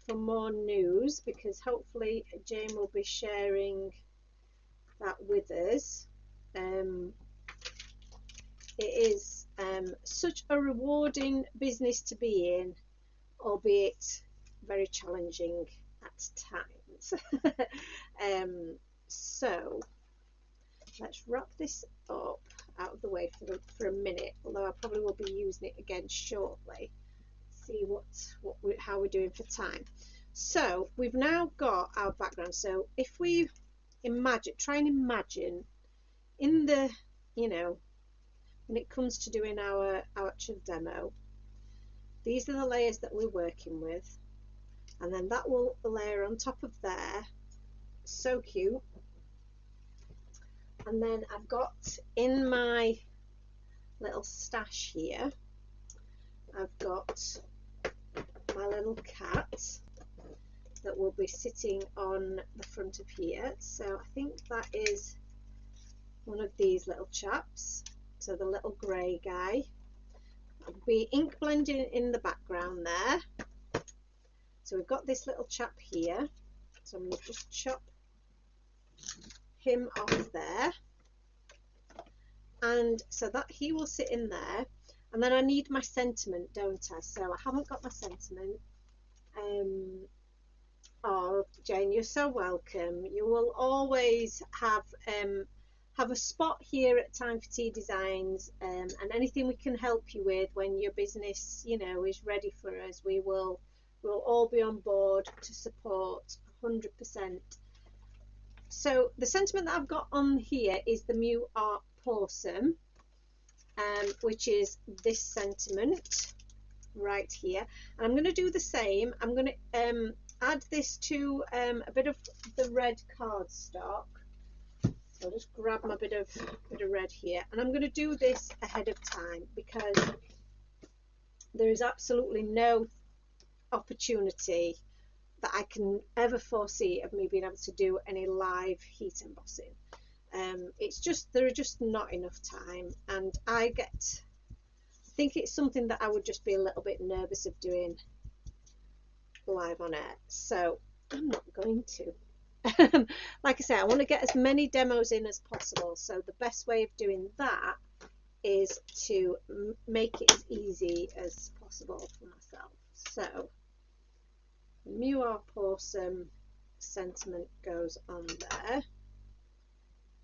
for more news, because hopefully Jane will be sharing that with us. It is such a rewarding business to be in, albeit very challenging at times. So let's wrap this up out of the way for a minute, although I probably will be using it again shortly. See how we're doing for time. So we've now got our background. So if we try and imagine in the, when it comes to doing our actual demo, these are the layers that we're working with, and then that will layer on top of there. So cute. And then I've got in my little stash here, I've got my little cat that will be sitting on the front of here. So I think that is one of these little chaps. So the little grey guy. I'll be ink blending in the background there. So we've got this little chap here. So I'm going to just chop him off there. And so that he will sit in there. And then I need my sentiment, don't I? So I haven't got my sentiment. Oh, Jane, you're so welcome. You will always have a spot here at Time for Tea Designs, and anything we can help you with when your business, is ready for us, we'll all be on board to support 100%. So the sentiment that I've got on here is the Mew Art Possum. which is this sentiment right here, and I'm going to do the same. I'm going to add this to a bit of the red cardstock. So I'll just grab my bit of red here, and I'm going to do this ahead of time because there is absolutely no opportunity that I can ever foresee of me being able to do any live heat embossing. It's just, there are just not enough time, and I think it's something that I would just be a little bit nervous of doing live on air, so I'm not going to. Like I say, I want to get as many demos in as possible, so the best way of doing that is to make it as easy as possible for myself. So Mew Awesome sentiment goes on there.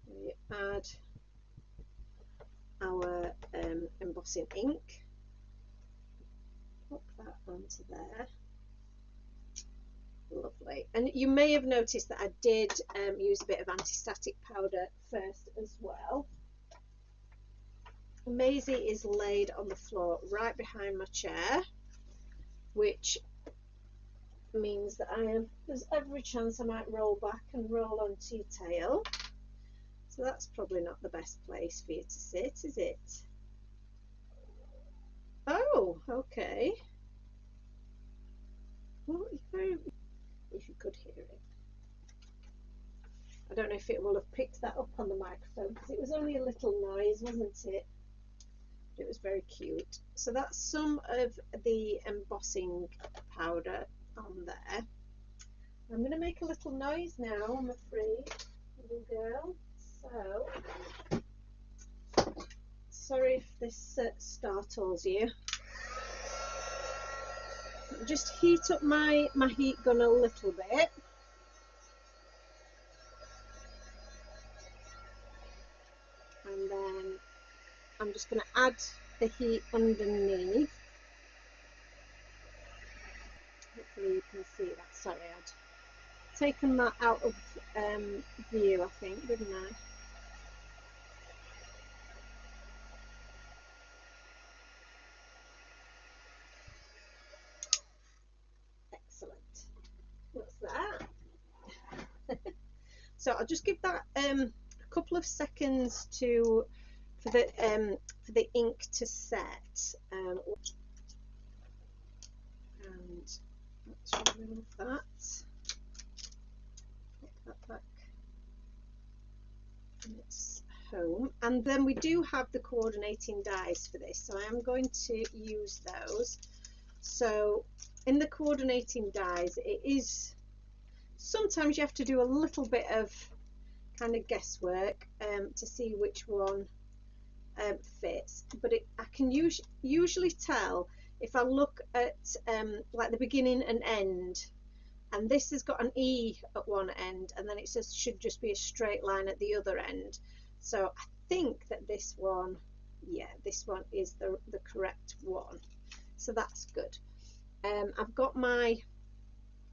We add our embossing ink, pop that onto there. Lovely. And you may have noticed that I did use a bit of anti-static powder first as well. Maisie is laid on the floor right behind my chair, which means that there's every chance I might roll back and roll onto your tail. So that's probably not the best place for you to sit, is it? Oh, okay. Well, if you could hear it. I don't know if it will have picked that up on the microphone because it was only a little noise, wasn't it? But it was very cute. So that's some of the embossing powder on there. I'm going to make a little noise now, I'm afraid, little girl. So, sorry if this startles you. Just heat up my heat gun a little bit. And then I'm just going to add the heat underneath. Hopefully you can see that. Sorry, I'd taken that out of view, I think, didn't I? Excellent. What's that? So I'll just give that a couple of seconds for the ink to set. And let's remove that. Put that back in its home. And then we do have the coordinating dies for this, so I am going to use those. So in the coordinating dies, it is sometimes you have to do a little bit of kind of guesswork to see which one fits, but I can usually tell if I look at like the beginning and end, and this has got an E at one end, and then it should just be a straight line at the other end. So I think that this one, yeah, this one is the correct one, so that's good. I've got my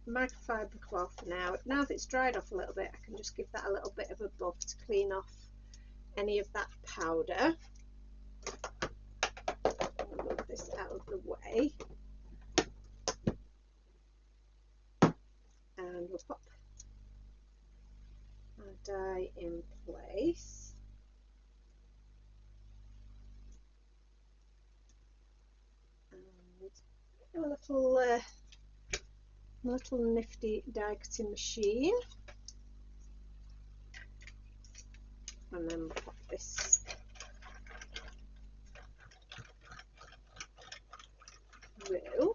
microfiber cloth now. Now that it's dried off a little bit, I can just give that a little bit of a buff to clean off any of that powder. I'll move this out of the way, and we'll pop our die in place. And a little nifty die cutting machine, and then we'll pop this through,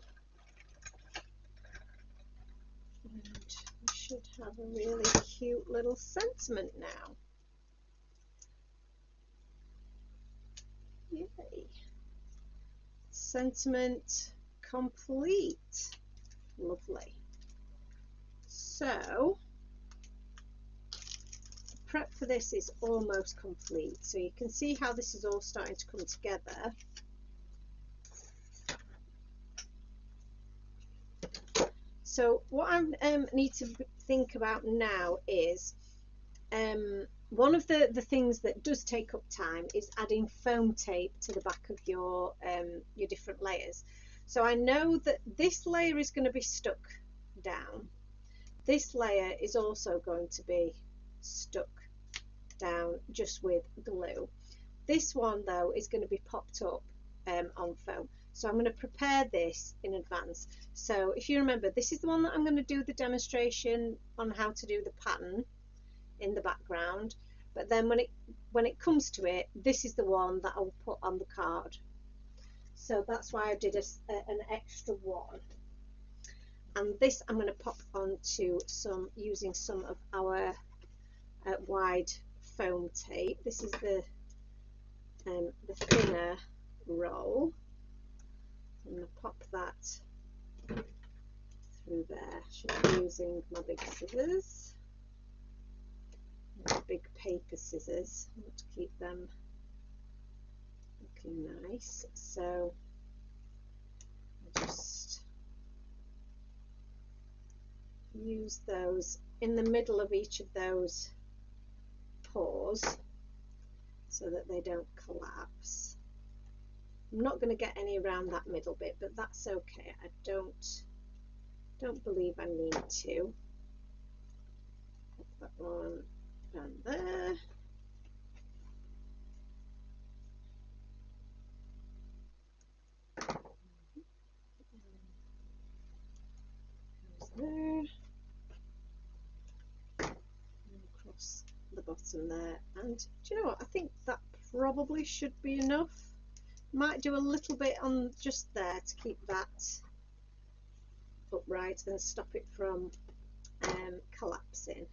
and we should have a really cute little sentiment now. Yay! Sentiment complete. Lovely. So the prep for this is almost complete, so you can see how this is all starting to come together. So what I need to think about now is one of the things that does take up time is adding foam tape to the back of your different layers. So I know that this layer is going to be stuck down. This layer is also going to be stuck down just with glue. This one though is going to be popped up on foam. So I'm going to prepare this in advance. So if you remember, this is the one that I'm going to do the demonstration on how to do the pattern in the background, but then when it comes to it, this is the one that I'll put on the card. So that's why I did an extra one. And this I'm going to pop onto using some of our wide foam tape. This is the thinner roll. I'm going to pop that through there. Should be using my big scissors, big paper scissors. I want to keep them looking nice. So I just use those in the middle of each of those pores so that they don't collapse. I'm not going to get any around that middle bit, but that's okay. I don't believe I need to. Put that one down there. Goes there. And across the bottom there. And do you know what? I think that probably should be enough. Might do a little bit on just there to keep that upright and stop it from collapsing.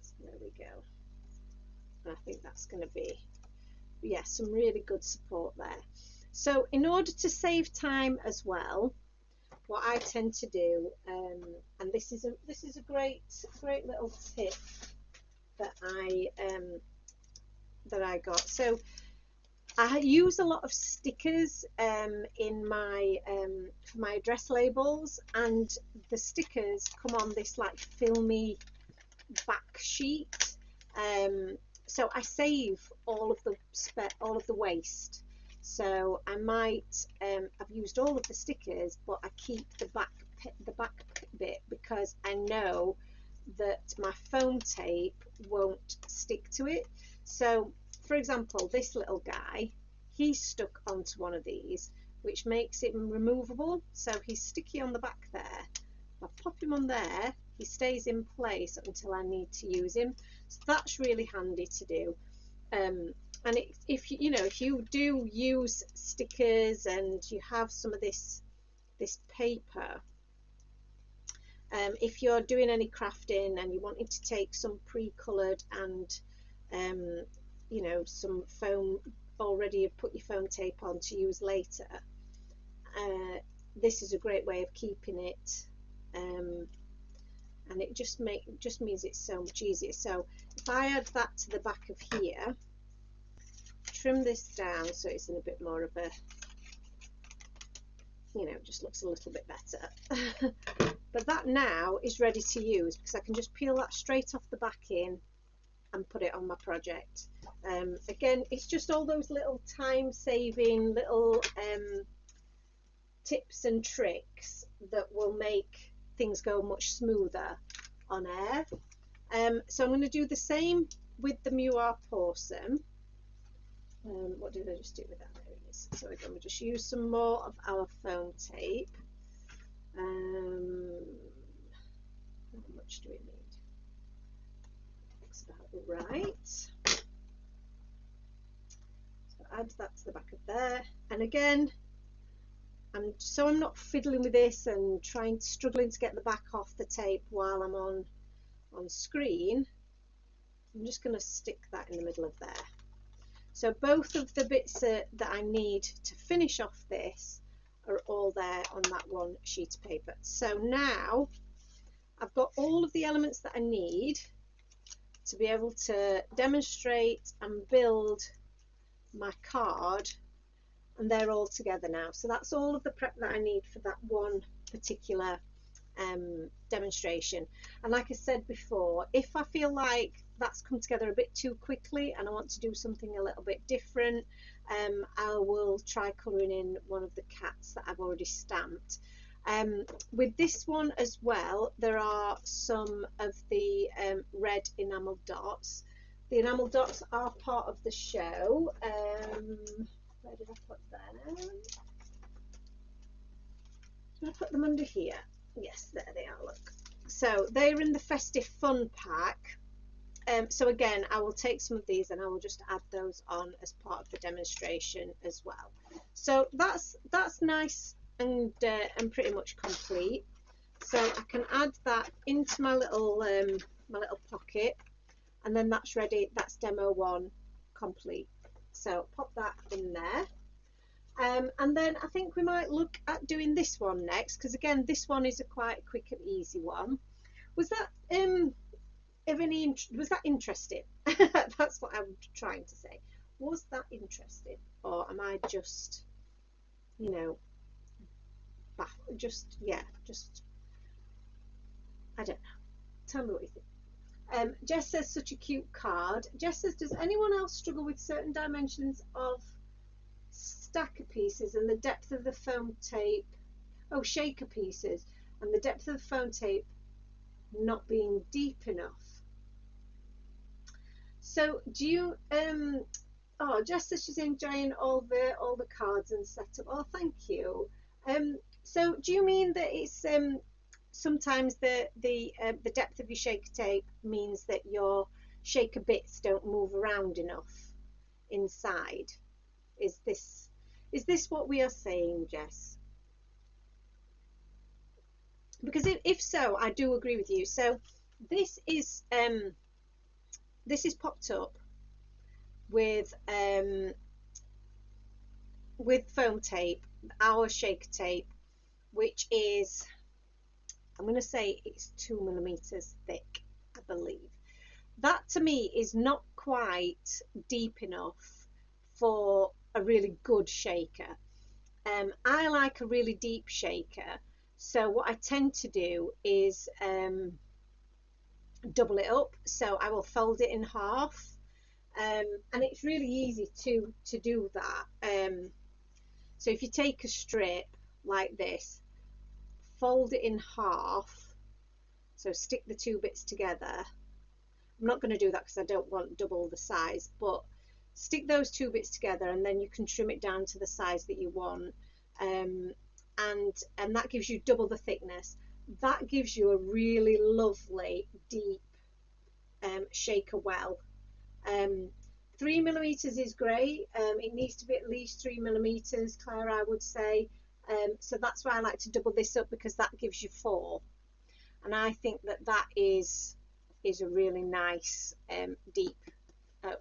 So there we go. And I think that's going to be, yeah, some really good support there. So in order to save time as well, what I tend to do, and this is a great little tip that I got. So I use a lot of stickers in my for my address labels, and the stickers come on this like filmy back sheet. So I save all of the waste. So I might I've used all of the stickers, but I keep the back bit because I know that my foam tape won't stick to it. So for example, this little guy, he's stuck onto one of these, which makes it removable. So he's sticky on the back there. If I pop him on there, he stays in place until I need to use him. So that's really handy to do. And if you do use stickers and you have some of this paper, if you're doing any crafting and you wanted to take some pre-coloured and some foam already, put your foam tape on to use later, this is a great way of keeping it, and it just means it's so much easier. So if I add that to the back of here, trim this down so it's in a bit more of a, just looks a little bit better. But that now is ready to use because I can just peel that straight off the back in and put it on my project. Again, it's just all those little time-saving little tips and tricks that will make things go much smoother on air. So I'm going to do the same with the Muir Porcelain. What did I just do with that? There it is. So again, we'll just use some more of our foam tape. How much do we need? Looks about right. So add that to the back of there, and again, so I'm not fiddling with this and struggling to get the back off the tape while I'm on screen. I'm just going to stick that in the middle of there. So both of the bits that I need to finish off this are all there on that one sheet of paper. So now I've got all of the elements that I need to be able to demonstrate and build my card, and they're all together now. So that's all of the prep that I need for that one particular demonstration. And like I said before, if I feel like that's come together a bit too quickly and I want to do something a little bit different, I will try colouring in one of the cats that I've already stamped. With this one as well, there are some of the red enamel dots. The enamel dots are part of the show. Where did I put them? Did I put them under here? Yes, there they are, look. So they're in the festive fun pack. So again, I will take some of these and I will just add those on as part of the demonstration as well. So that's nice and pretty much complete. So I can add that into my little pocket, and then that's ready. That's demo 1 complete. So pop that in there. And then I think we might look at doing this one next, because again, this one is a quite quick and easy one. Was that was that interesting? That's what I'm trying to say. Was that interesting, or am I just, you know, just I don't know. Tell me what you think. Jess says, such a cute card. Jess says, does anyone else struggle with certain dimensions of stacker pieces and the depth of the foam tape? Oh, shaker pieces and the depth of the foam tape not being deep enough. So do you oh, Jess says she's enjoying all the cards and setup. Oh, thank you. So do you mean that it's sometimes the depth of your shaker tape means that your shaker bits don't move around enough inside? Is this what we are saying, Jess? Because if so, I do agree with you. So this is popped up with foam tape, our shaker tape, which is, I'm going to say it's 2mm thick, I believe. That to me is not quite deep enough for a really good shaker. I like a really deep shaker, so what I tend to do is double it up. So I will fold it in half, and it's really easy to do that. So if you take a strip like this, fold it in half, so stick the 2 bits together. I'm not going to do that because I don't want double the size, but stick those 2 bits together and then you can trim it down to the size that you want, and that gives you double the thickness. That gives you a really lovely deep shaker well. 3mm is great. It needs to be at least 3mm, Claire, I would say. So that's why I like to double this up, because that gives you 4, and I think that is a really nice deep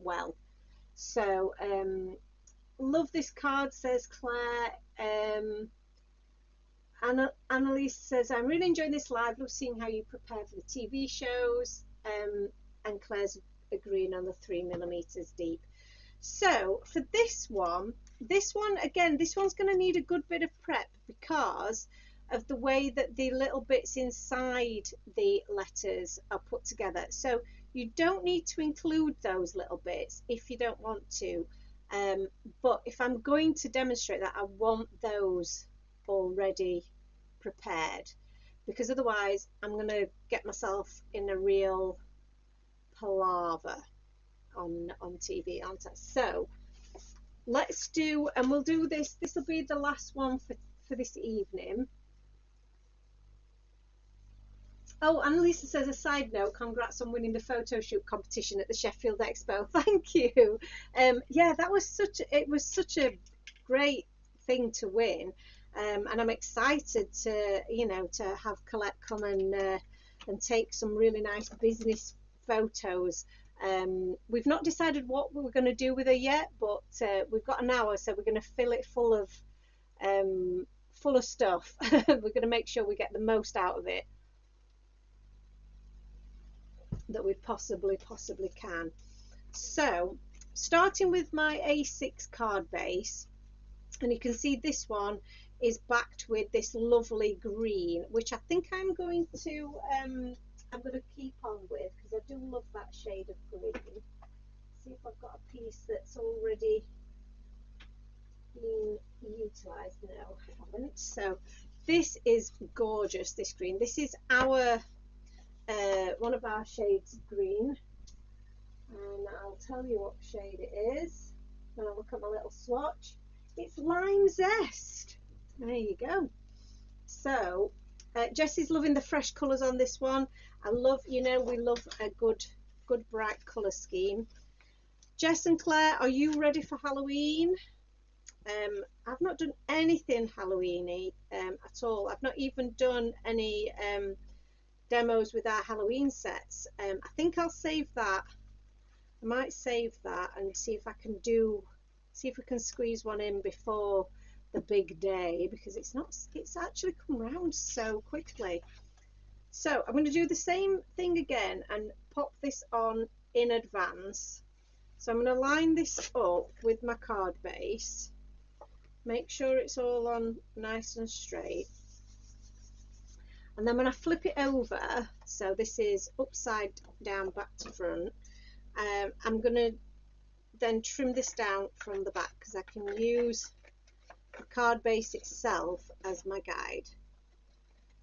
well. So love this card, says Claire. Annalise says, I'm really enjoying this live, love seeing how you prepare for the TV shows. And Claire's agreeing on the 3mm deep. So for this one again, this one's going to need a good bit of prep because of the way that the little bits inside the letters are put together. So you don't need to include those little bits if you don't want to, but if I'm going to demonstrate that, I want those already prepared, because otherwise I'm going to get myself in a real palaver on TV, aren't I? So let's do, and we'll do this will be the last one for this evening. Oh, Annalisa says, a side note, congrats on winning the photo shoot competition at the Sheffield Expo. Thank you. Yeah, that was such a great thing to win, and I'm excited to to have Colette come and take some really nice business photos. We've not decided what we're going to do with her yet, but we've got an hour, so we're going to fill it full of stuff. We're going to make sure we get the most out of it that we possibly can. So starting with my A6 card base, and you can see this one is backed with this lovely green, which I think I'm going to keep on with because I do love that shade of green. See if I've got a piece that's already been utilised. No, I haven't. So this is gorgeous, this green. This is our one of our shades of green, and I'll tell you what shade it is when I look at my little swatch. It's Lime Zest. There you go. So Jessie's loving the fresh colours on this one. I love, you know, we love a good bright colour scheme. Jess and Claire, are you ready for Halloween? I've not done anything Halloweeny at all. I've not even done any demos with our Halloween sets. I think I'll save that. I might save that and see if we can squeeze one in before the big day, because it's actually come round so quickly. So I'm going to do the same thing again and pop this on in advance. So I'm going to line this up with my card base, make sure it's all on nice and straight, and then when I flip it over, so this is upside down back to front, I'm going to then trim this down from the back because I can use the card base itself as my guide.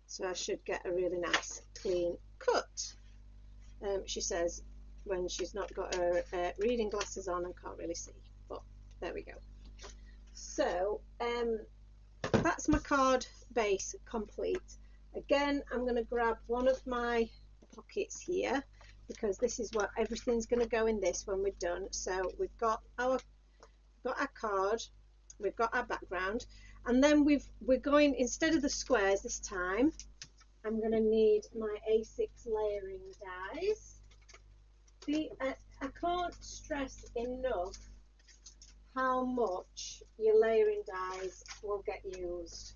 So I should get a really nice clean cut, she says, when she's not got her reading glasses on and can't really see, but there we go. So that's my card base complete. Again, I'm going to grab one of my pockets here because this is what everything's going to go in this when we're done. So we've got our card, we've got our background, and then we're going, instead of the squares this time, I'm going to need my A6 layering dies. I can't stress enough how much your layering dies will get used.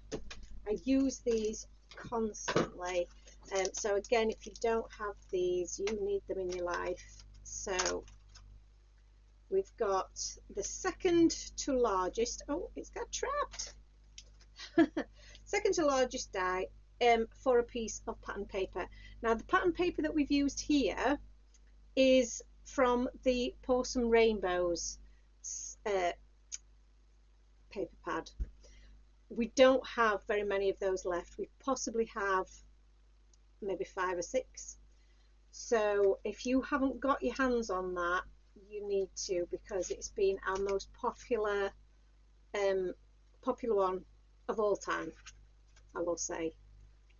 I use these constantly, so again, if you don't have these, you need them in your life. So we've got the second to largest, oh, it's got trapped. Second to largest die for a piece of pattern paper. Now the pattern paper that we've used here is from the Pour Some Rainbows paper pad. We don't have very many of those left. We possibly have maybe 5 or 6. So if you haven't got your hands on that, you need to, because it's been our most popular one of all time, I will say,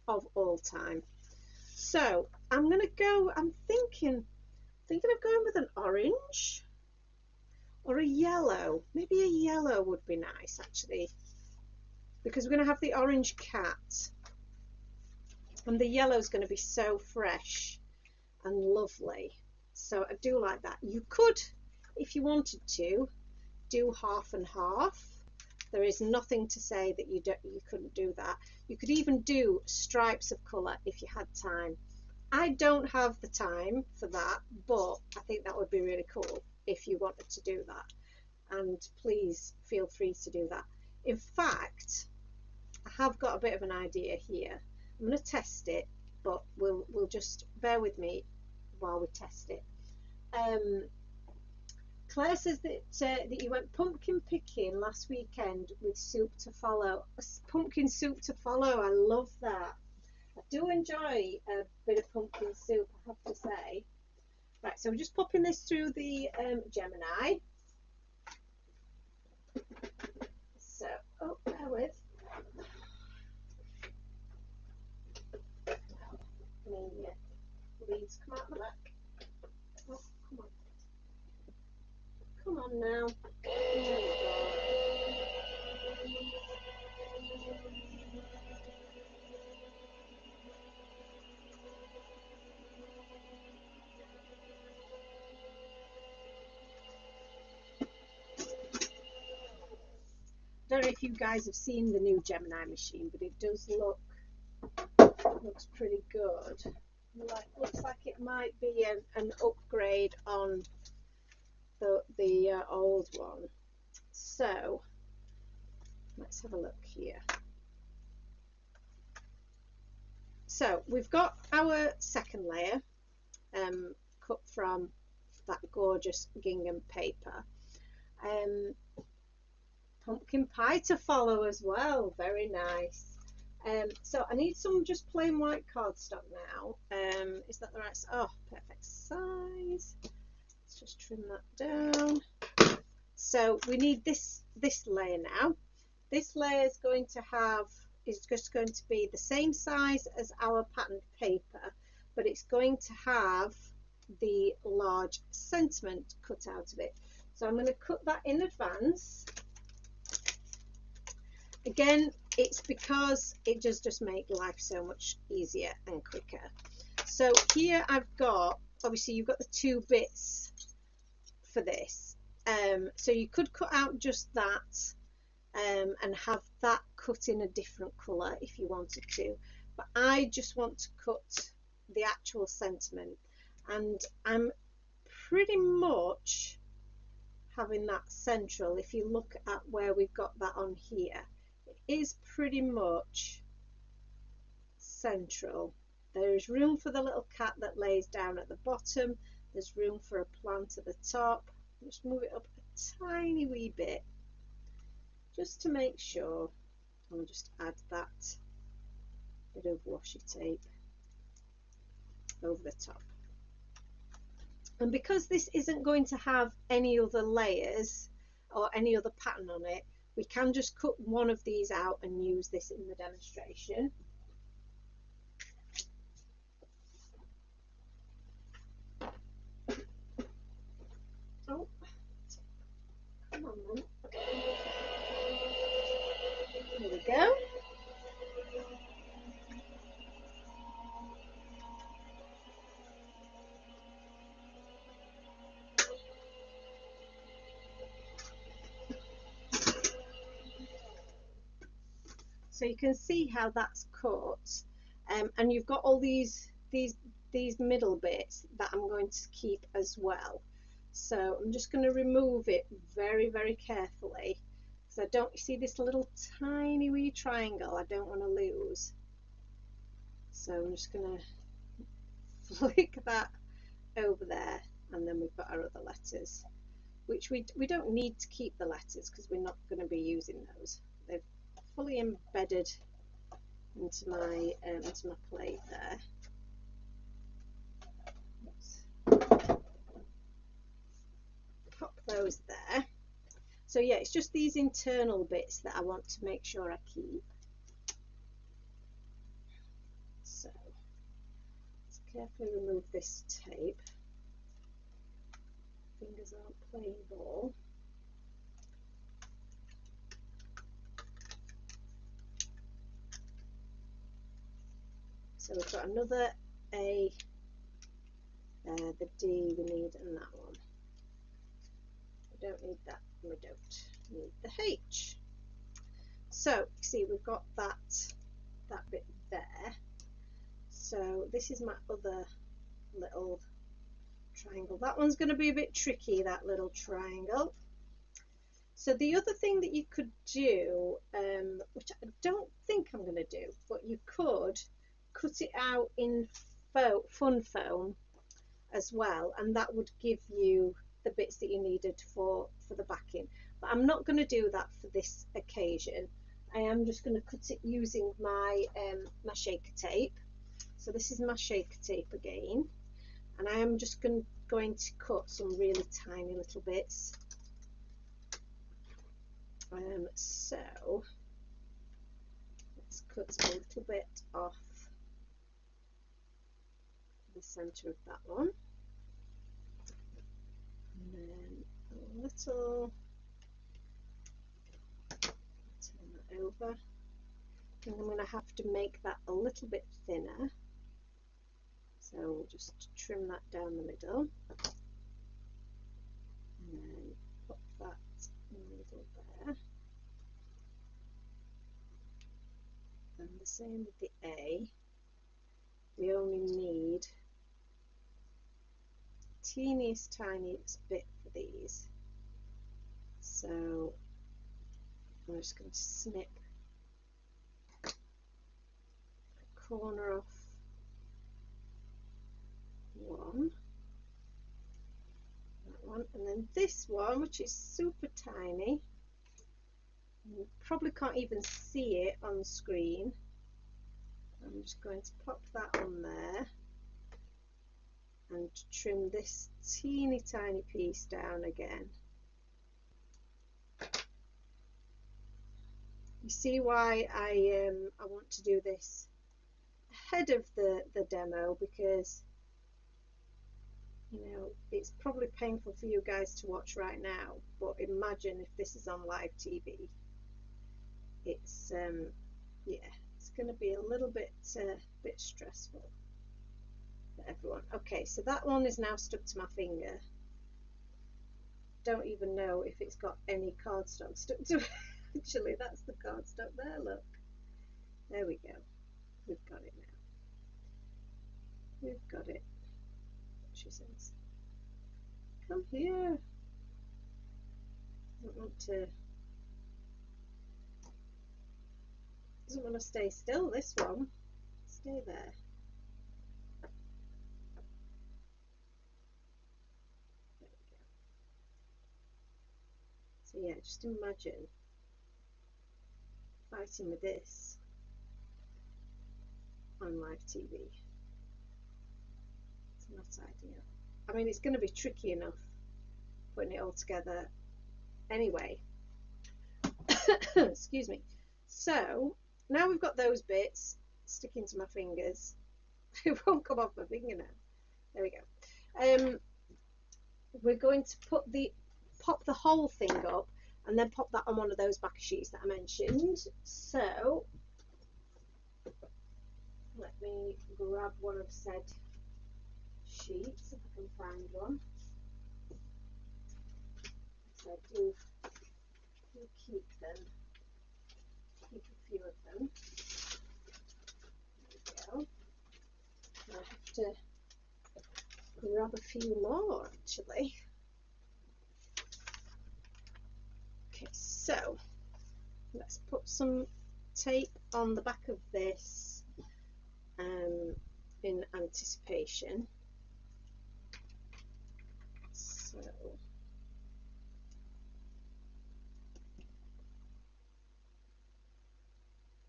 of all time. So I'm gonna go, I'm thinking of going with an orange or a yellow. Maybe a yellow would be nice actually, because we're going to have the orange cat and the yellow is going to be so fresh and lovely. So I do like that. You could, if you wanted to, do half and half. There is nothing to say that you couldn't do that. You could even do stripes of colour if you had time. I don't have the time for that, but I think that would be really cool if you wanted to do that, and please feel free to do that. In fact, I have got a bit of an idea here. I'm going to test it, but we'll just bear with me while we test it. Claire says that you went pumpkin picking last weekend with soup to follow. Pumpkin soup to follow, I love that. I do enjoy a bit of pumpkin soup, I have to say. Right, so we're just popping this through the Gemini. So, oh, bear with. Leaves come out the back. Oh, come on. Come on now. There we go. I don't know if you guys have seen the new Gemini machine, but it does looks pretty good. Looks like it might be an upgrade on the old one. So let's have a look here. So we've got our second layer cut from that gorgeous gingham paper. Pumpkin pie to follow as well, very nice. So I need some just plain white cardstock now. Is that the right size? Oh, perfect size. Let's just trim that down. So we need this layer now. This layer is going to have, is just going to be the same size as our patterned paper, but it's going to have the large sentiment cut out of it. So I'm going to cut that in advance. Again, it's because it does just make life so much easier and quicker. So here I've got, obviously you've got the two bits for this. So you could cut out just that and have that cut in a different colour if you wanted to. But I just want to cut the actual sentiment. And I'm pretty much having that central. If you look at where we've got that on here, is pretty much central. There's room for the little cat that lays down at the bottom. There's room for a plant at the top. Just move it up a tiny wee bit just to make sure. I'll just add that bit of washi tape over the top. And because this isn't going to have any other layers or any other pattern on it, we can just cut one of these out and use this in the demonstration. Oh, come on then. Here we go. So you can see how that's cut, and you've got all these middle bits that I'm going to keep as well. So I'm just going to remove it very, very carefully because I don't, you see this little tiny wee triangle I don't want to lose. So I'm just going to flick that over there, and then we've got our other letters, which we don't need to keep the letters because we're not going to be using those. They've fully embedded into my plate there. Pop those there. So yeah, it's just these internal bits that I want to make sure I keep. So let's carefully remove this tape. Fingers aren't playing ball. So we've got another A, the D we need, and that one. We don't need that, and we don't need the H. So see, we've got that bit there. So this is my other little triangle. That one's going to be a bit tricky, that little triangle. So the other thing that you could do, which I don't think I'm going to do, but you could cut it out in fun foam as well, and that would give you the bits that you needed for the backing. But I'm not going to do that for this occasion. I am just going to cut it using my shaker tape. So this is my shaker tape again, and I am just going to cut some really tiny little bits. So let's cut a little bit off the centre of that one, and then a little, turn that over, and I'm going to have to make that a little bit thinner, so we'll just trim that down the middle, and then pop that in the middle there. And the same with the A, we only need the teeniest tiniest bit for these. So I'm just going to snip a corner off one, that one, and then this one, which is super tiny. You probably can't even see it on screen. I'm just going to pop that on there and trim this teeny tiny piece down again. You see why I want to do this ahead of the demo, because you know it's probably painful for you guys to watch right now, but imagine if this is on live TV. It's yeah, it's going to be a little bit stressful for everyone. Okay, so that one is now stuck to my finger. Don't even know if it's got any cardstock stuck to it. Actually, that's the cardstock there, look. There we go. We've got it now. We've got it. She says, come here. Doesn't want to stay still, this one. Stay there. There we go. So yeah, just imagine fighting with this on live TV. It's not ideal. I mean, it's going to be tricky enough putting it all together anyway. Excuse me. So now we've got those bits sticking to my fingers. It won't come off my finger now. There we go. We're going to pop the whole thing up and then pop that on one of those backer sheets that I mentioned. So let me grab one of said sheets if I can find one. So I do keep them. Keep a few of them. There we go. I have to grab a few more actually. Okay, so let's put some tape on the back of this in anticipation. So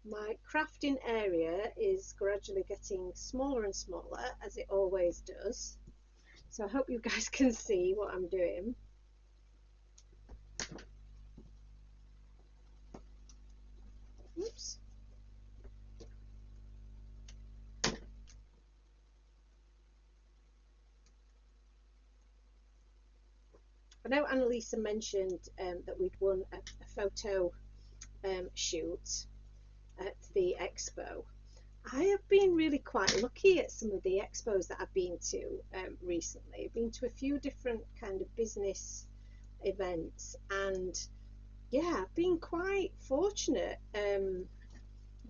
my crafting area is gradually getting smaller and smaller, as it always does. So I hope you guys can see what I'm doing. Oops. I know Annalisa mentioned that we'd won a photo shoot at the expo. I have been really quite lucky at some of the expos that I've been to recently. I've been to a few different kind of business events, and yeah, I've been quite fortunate.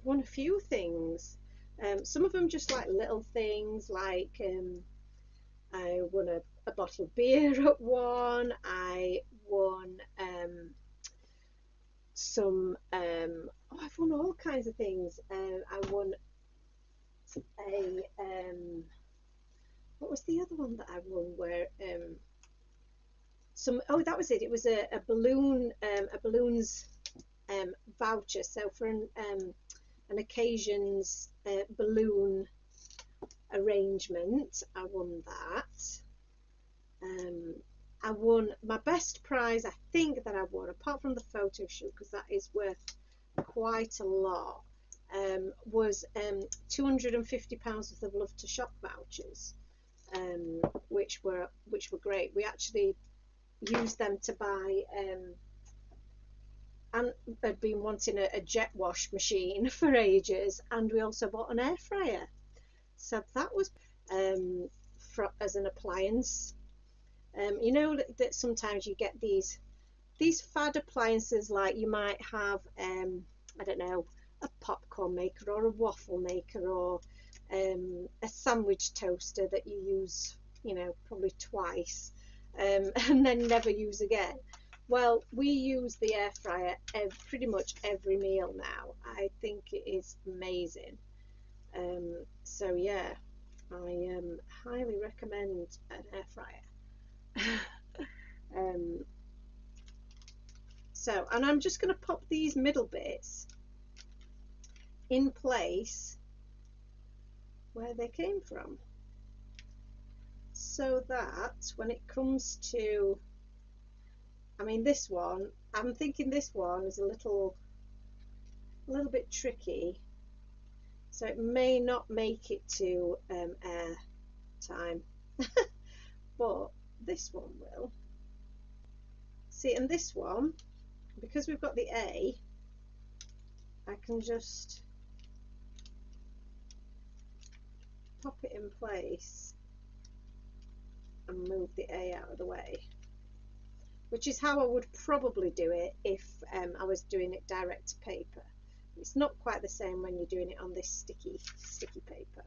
Won a few things. Some of them just like little things, like I won a bottle of beer at one. I won some I've won all kinds of things. I won a what was the other one that I won, where that was it. It was a balloons voucher. So for an occasion's balloon arrangement, I won that. I won my best prize, I think, that I won, apart from the photo shoot, because that is worth quite a lot, was £250 worth of Love to Shop vouchers, which were great. We actually used them to buy and had been wanting a jet wash machine for ages, and we also bought an air fryer. So that was as an appliance. You know that sometimes you get these fad appliances, like you might have I don't know, a popcorn maker or a waffle maker or a sandwich toaster that you use, you know, probably twice and then never use again. Well, we use the air fryer pretty much every meal now. I think it is amazing. So yeah, I highly recommend an air fryer. So, and I'm just going to pop these middle bits in place where they came from, so that when it comes to, I mean, this one, I'm thinking this one is a little bit tricky, so it may not make it to air time, but this one will. See, and this one, because we've got the A, I can just pop it in place and move the A out of the way, which is how I would probably do it if I was doing it direct to paper. It's not quite the same when you're doing it on this sticky paper,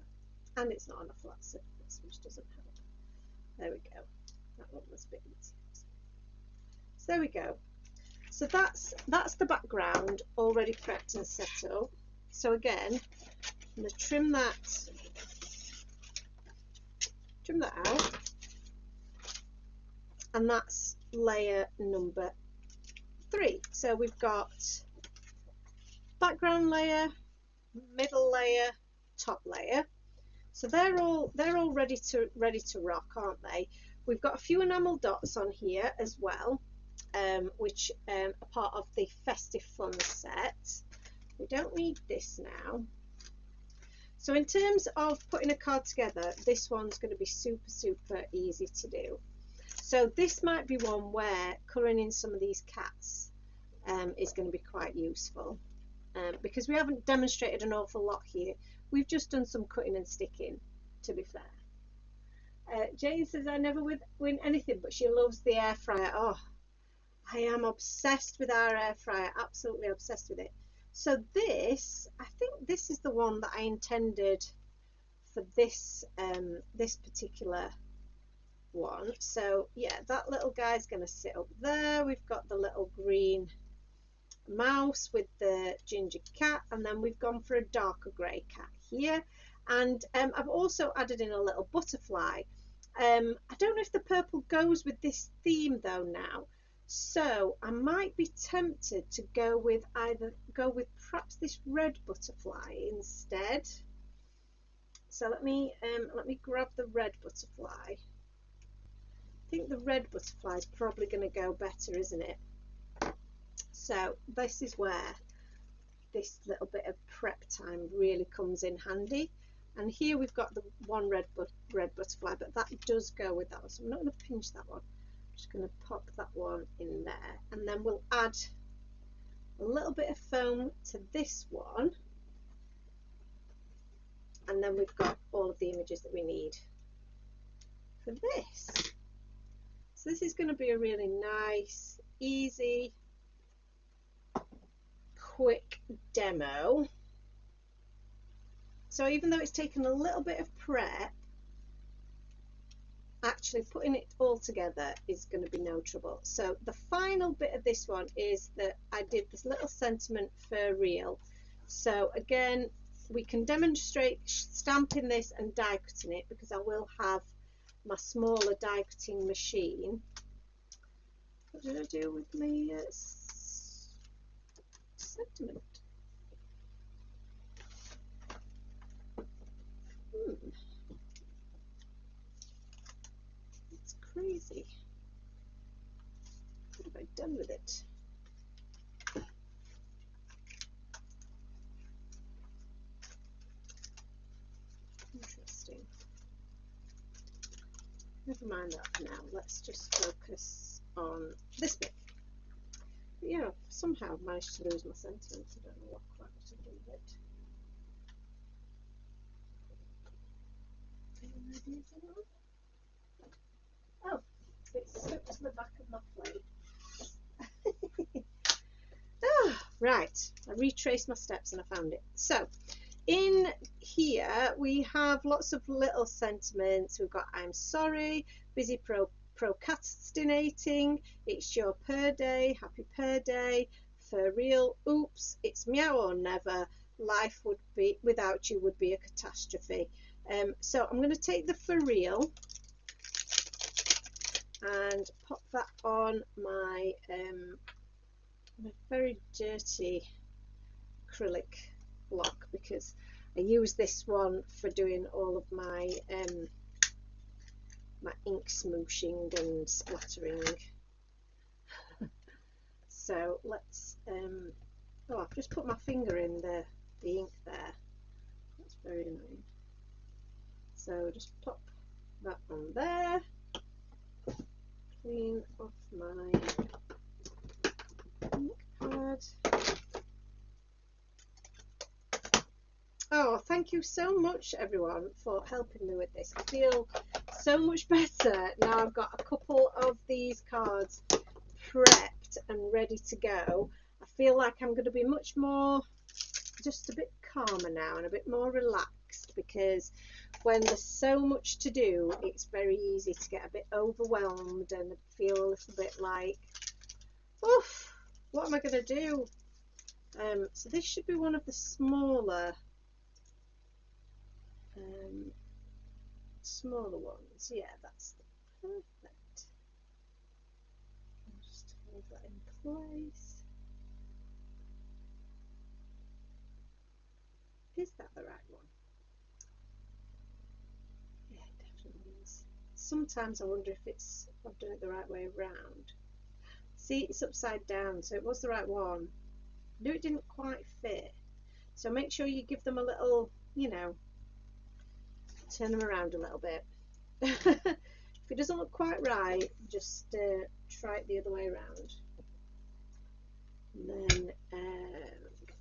and it's not on a flat surface, which doesn't help. There we go. That one was a bit easier. So there we go. So that's the background already prepped and set up. So again, I'm going to trim that out, and that's layer number 3. So we've got background layer, middle layer, top layer. So they're all ready to rock, aren't they? We've got a few enamel dots on here as well, which are part of the Festive Fun set. We don't need this now. So in terms of putting a card together, this one's going to be super easy to do. So this might be one where colouring in some of these cats is going to be quite useful, because we haven't demonstrated an awful lot here. We've just done some cutting and sticking, to be fair. Jane says, I never win anything, but she loves the air fryer. Oh, I am obsessed with our air fryer, absolutely obsessed with it. So this, I think this is the one that I intended for this this particular one. So yeah, that little guy's going to sit up there. We've got the little green mouse with the ginger cat, and then we've gone for a darker grey cat here, and I've also added in a little butterfly. I don't know if the purple goes with this theme though now, so I might be tempted to go with perhaps this red butterfly instead. So let me grab the red butterfly. I think the red butterfly is probably going to go better, isn't it? So this is where this little bit of prep time really comes in handy. And here we've got the one red butterfly, but that does go with that one. So I'm not going to pinch that one. I'm just going to pop that one in there. And then we'll add a little bit of foam to this one. And then we've got all of the images that we need for this. So this is going to be a really nice, easy, quick demo. So even though it's taken a little bit of prep, actually putting it all together is going to be no trouble. So the final bit of this one is that I did this little sentiment for real. So again, we can demonstrate stamping this and die cutting it, because I will have my smaller die cutting machine. What did I do with my sentiment? It's crazy. What have I done with it? Interesting. Never mind that for now. Let's just focus on this bit. But yeah, somehow I've managed to lose my sentiment. I don't know quite what to do with it. Any ideas anyone? Oh, it's stuck to the back of my plate. Oh, right. I retraced my steps and I found it. So in here we have lots of little sentiments. We've got I'm sorry, busy procrastinating, it's your per day, happy per day, for real, oops, it's meow or never, life would be without you would be a catastrophe. So I'm going to take the for real and pop that on my very dirty acrylic block, because I use this one for doing all of my my ink smooshing and splattering. So let's oh, I've just put my finger in the ink there. That's very annoying. So just pop that on there, clean off my ink pad. Oh, thank you so much everyone for helping me with this. I feel so much better now. I've got a couple of these cards prepped and ready to go. I feel like I'm going to be much more, just a bit calmer now and a bit more relaxed, because when there's so much to do, it's very easy to get a bit overwhelmed and feel a little bit like, oof, what am I going to do? So this should be one of the smaller ones. Yeah, that's perfect. I'll just hold that in place. Is that the right one? Yeah, it definitely is. Sometimes I wonder if I've done it the right way around. See, it's upside down, so it was the right one. I knew it didn't quite fit. So make sure you give them a little, you know, turn them around a little bit. If it doesn't look quite right, just try it the other way around. And then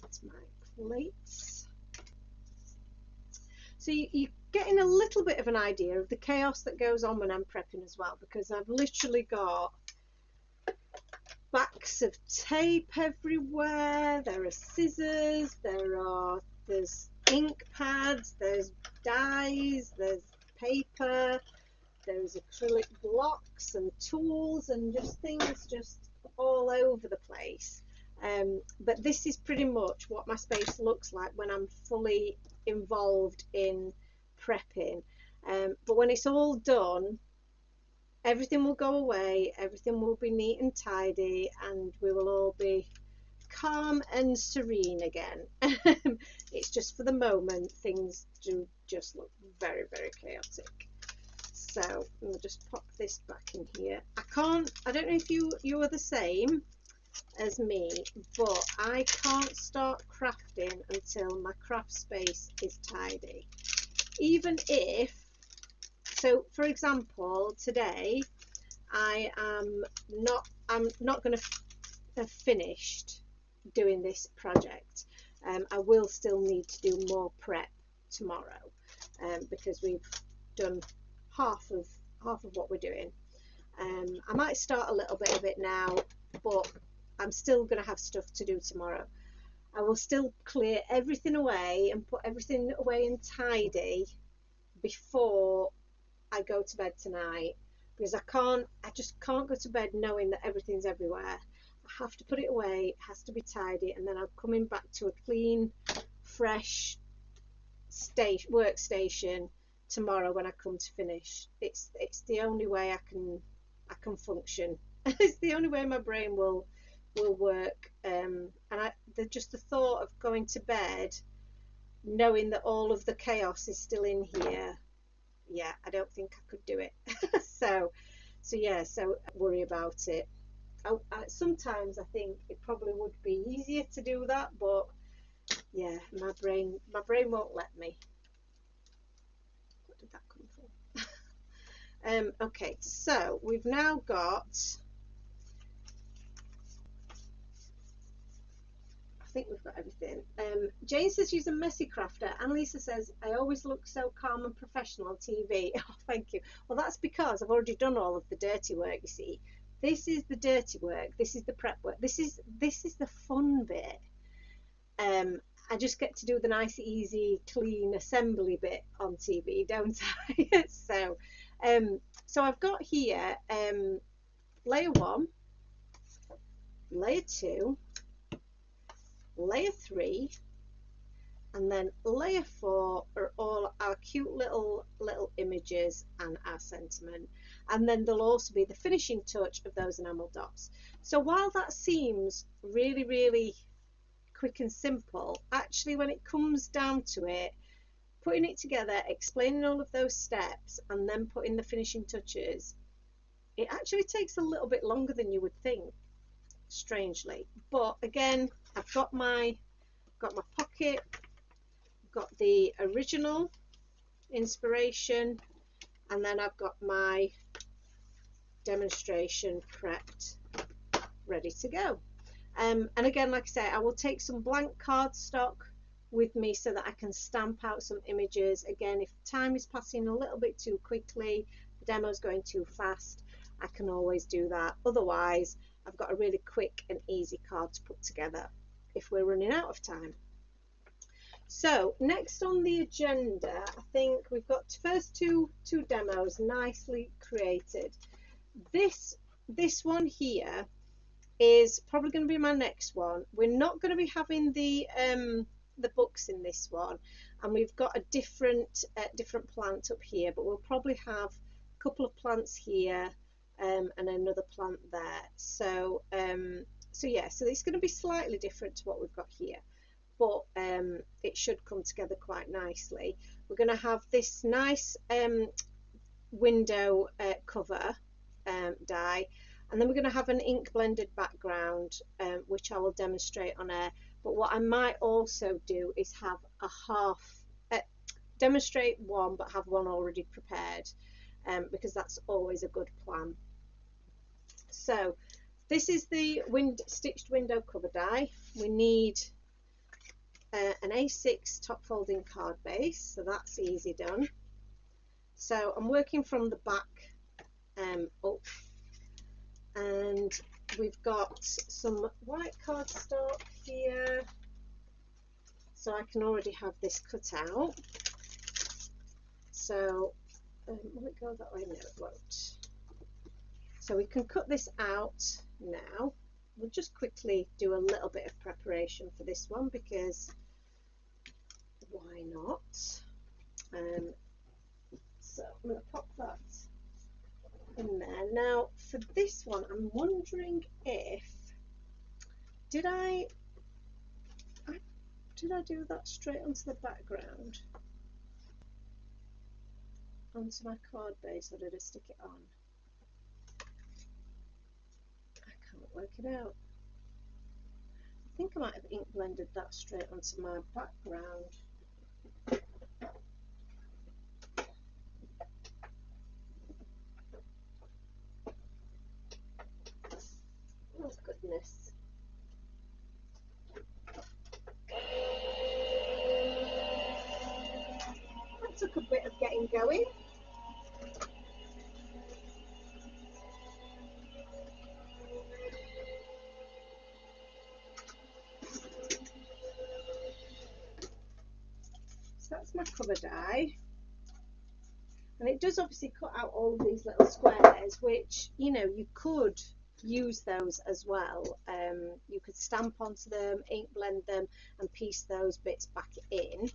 that's my plates. So you're getting a little bit of an idea of the chaos that goes on when I'm prepping as well, because I've literally got backs of tape everywhere, there are scissors, there's ink pads, there's dies, there's paper, there's acrylic blocks and tools and just things just all over the place. But this is pretty much what my space looks like when I'm fully involved in prepping. But when it's all done, everything will go away, everything will be neat and tidy, and we will all be calm and serene again. It's just for the moment, things do just look very, very chaotic. So we'll just pop this back in here. I don't know if you are the same as me, but I can't start crafting until my craft space is tidy. Even if, so for example, today I'm not going to have finished doing this project. I will still need to do more prep tomorrow, because we've done half of what we're doing. I might start a little bit of it now, but I'm still going to have stuff to do tomorrow. I will still clear everything away and put everything away and tidy before I go to bed tonight, because I just can't go to bed knowing that everything's everywhere. I have to put it away, it has to be tidy, and then I'm coming back to a clean, fresh workstation tomorrow when I come to finish. It's the only way I can function. It's the only way my brain will work. And just the thought of going to bed knowing that all of the chaos is still in here, yeah, I don't think I could do it. so yeah, so worry about it. Sometimes I think it probably would be easier to do that, but yeah, my brain won't let me. What did that come from? Okay, so we've now got, I think we've got everything. Jane says she's a messy crafter. Annalisa says I always look so calm and professional on TV. Oh, thank you. Well, that's because I've already done all of the dirty work, you see. This is the dirty work, this is the prep work, this is the fun bit. I just get to do the nice, easy, clean assembly bit on TV, don't I? So I've got here layer 1, layer 2, layer 3, and then layer 4 are all our cute little images and our sentiment, and then there'll also be the finishing touch of those enamel dots. So while that seems really quick and simple, actually when it comes down to it, putting it together, explaining all of those steps, and then putting the finishing touches, it actually takes a little bit longer than you would think, strangely. But again, I've got my pocket, got the original inspiration, and then I've got my demonstration prepped, ready to go. And again, like I say, I will take some blank cardstock with me so that I can stamp out some images. Again, if time is passing a little bit too quickly, the demo's going too fast, I can always do that. Otherwise, I've got a really quick and easy card to put together if we're running out of time. So next on the agenda, I think we've got first two demos nicely created. This one here is probably going to be my next one. We're not going to be having the books in this one, and we've got a different plant up here, but we'll probably have a couple of plants here and another plant there. So yeah, so it's going to be slightly different to what we've got here, but it should come together quite nicely. We're going to have this nice window cover die, and then we're going to have an ink blended background, which I will demonstrate on air. But what I might also do is have a half, demonstrate one but have one already prepared, because that's always a good plan. So this is the stitched window cover die. We need an A6 top folding card base, so that's easy done. So I'm working from the back up, and we've got some white cardstock here, so I can already have this cut out. So will it go that way? No, it won't. So we can cut this out now. We'll just quickly do a little bit of preparation for this one, because why not? So I'm going to pop that in there. Now for this one, I'm wondering if did I do that straight onto the background, onto my card base, or did I stick it on? I can't work it out. I think I might have ink blended that straight onto my background. Oh goodness. That took a bit of getting going. So that's my cover die, and it does obviously cut out all these little squares, which, you know, you could use those as well. You could stamp onto them, ink blend them, and piece those bits back in,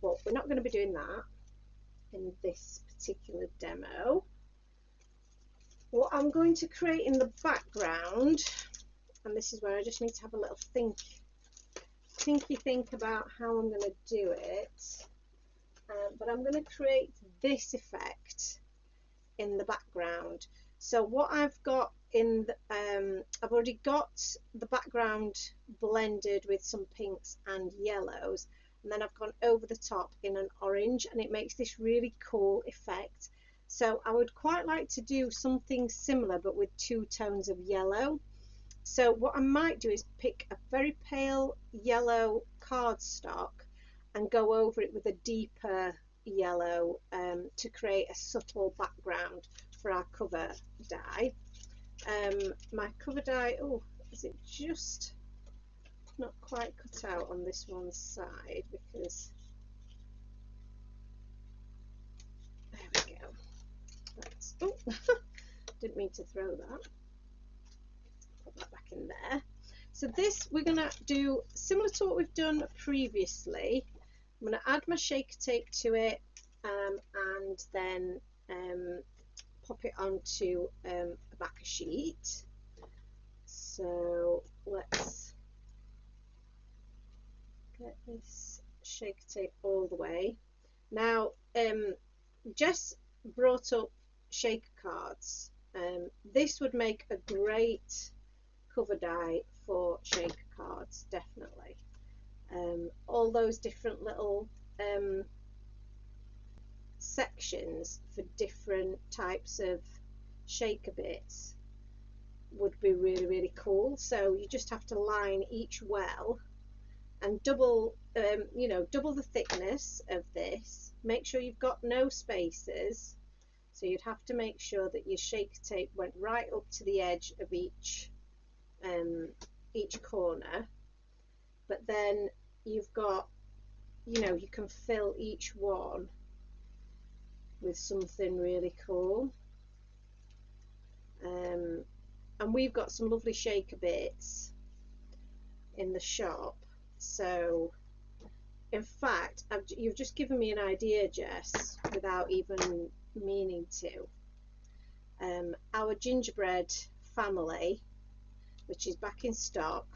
but we're not going to be doing that in this particular demo. What I'm going to create in the background, and this is where I just need to have a little think about how I'm going to do it, but I'm going to create this effect in the background. So what I've got in the, I've already got the background blended with some pinks and yellows, and then I've gone over the top in an orange, and it makes this really cool effect. So I would quite like to do something similar but with 2 tones of yellow. So what I might do is pick a very pale yellow cardstock and go over it with a deeper yellow to create a subtle background for our cover die. My cover die, oh, is it just not quite cut out on this one side, because there we go. That's, oh, didn't mean to throw that. Put that back in there. So this we're going to do similar to what we've done previously. I'm going to add my shaker tape to it and then pop it onto a backer sheet. So let's get this shaker tape all the way. Now Jess brought up shaker cards. This would make a great cover die for shaker cards, definitely. All those different little sections for different types of shaker bits would be really, really cool. So you just have to line each well and double double the thickness of this. Make sure you've got no spaces, so you'd have to make sure that your shaker tape went right up to the edge of each corner, but then you've got, you can fill each one with something really cool. And we've got some lovely shaker bits in the shop. So in fact, you've just given me an idea, Jess, without even meaning to. Our gingerbread family, which is back in stock,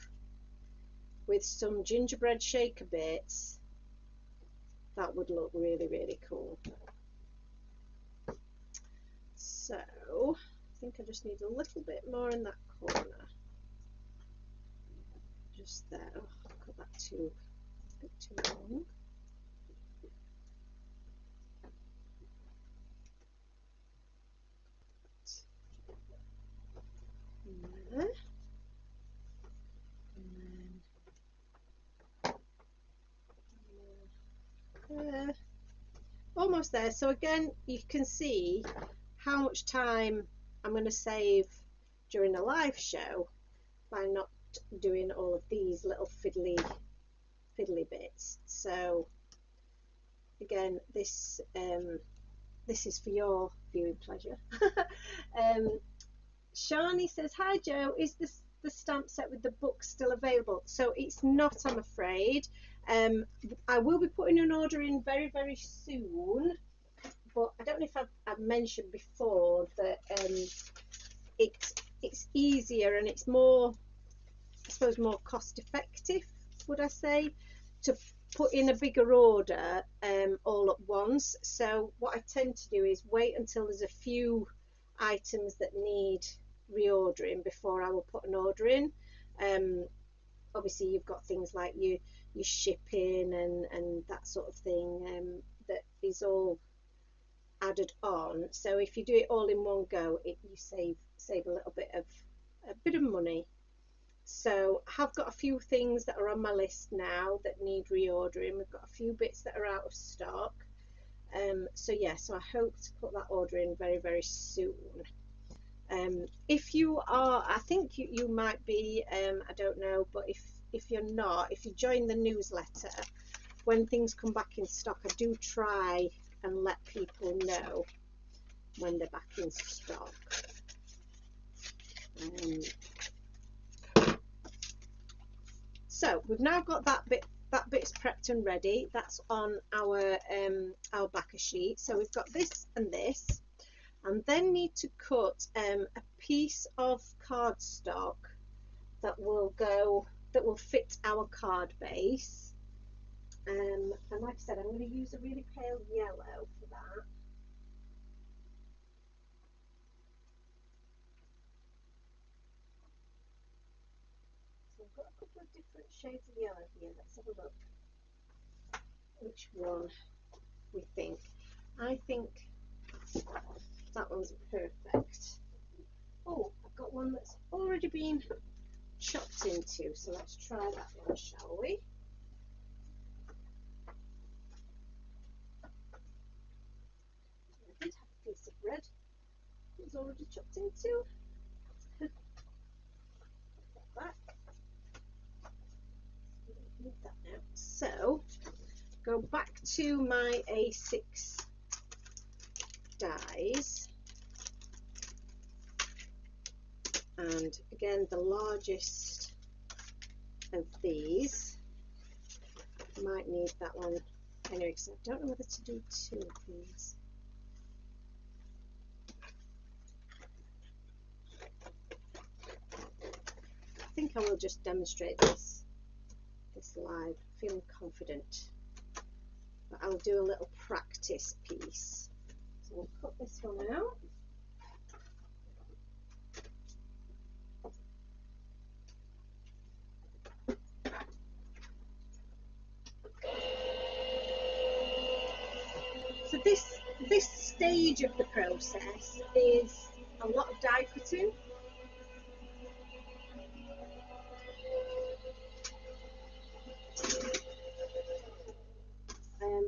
with some gingerbread shaker bits, that would look really, really cool. So I think I just need a little bit more in that corner, just there. Oh, I've got that a bit too long. There. And then there. Almost there. So again, you can see how much time I'm going to save during a live show by not doing all of these little fiddly bits. So again, this is for your viewing pleasure. Shani says, hi Joe, is this the stamp set with the book still available? So it's not, I'm afraid. I will be putting an order in very, very soon, but I don't know if I've mentioned before that it's easier and it's more, I suppose, more cost effective, would I say, to put in a bigger order all at once. So what I tend to do is wait until there's a few items that need reordering before I will put an order in. Obviously you've got things like your shipping and that sort of thing that is all added on. So if you do it all in one go, you save a little bit of money. So I have got a few things that are on my list now that need reordering. We've got a few bits that are out of stock. So yeah, so I hope to put that order in very, very soon. If you are, I think you might be, I don't know, but if you're not, if you join the newsletter, when things come back in stock, I do try and let people know when they're back in stock. So we've now got that bit's prepped and ready. That's on our backer sheet. So we've got this and this, and then need to cut a piece of cardstock that will fit our card base. And like I said, I'm going to use a really pale yellow for that. So I've got a couple of different shades of yellow here. Let's have a look which one we think. I think that one's perfect. Oh, I've got one that's already been chopped into, so let's try that one, shall we? I did have a piece of red that was already chopped into. Back. Need that now. So go back to my A6 dies, and again the largest of these. Might need that one anyway, because I don't know whether to do 2 of these. I think I will just demonstrate this live, feeling confident. But I'll do a little practice piece. So we'll cut this one out. So this stage of the process is a lot of die cutting.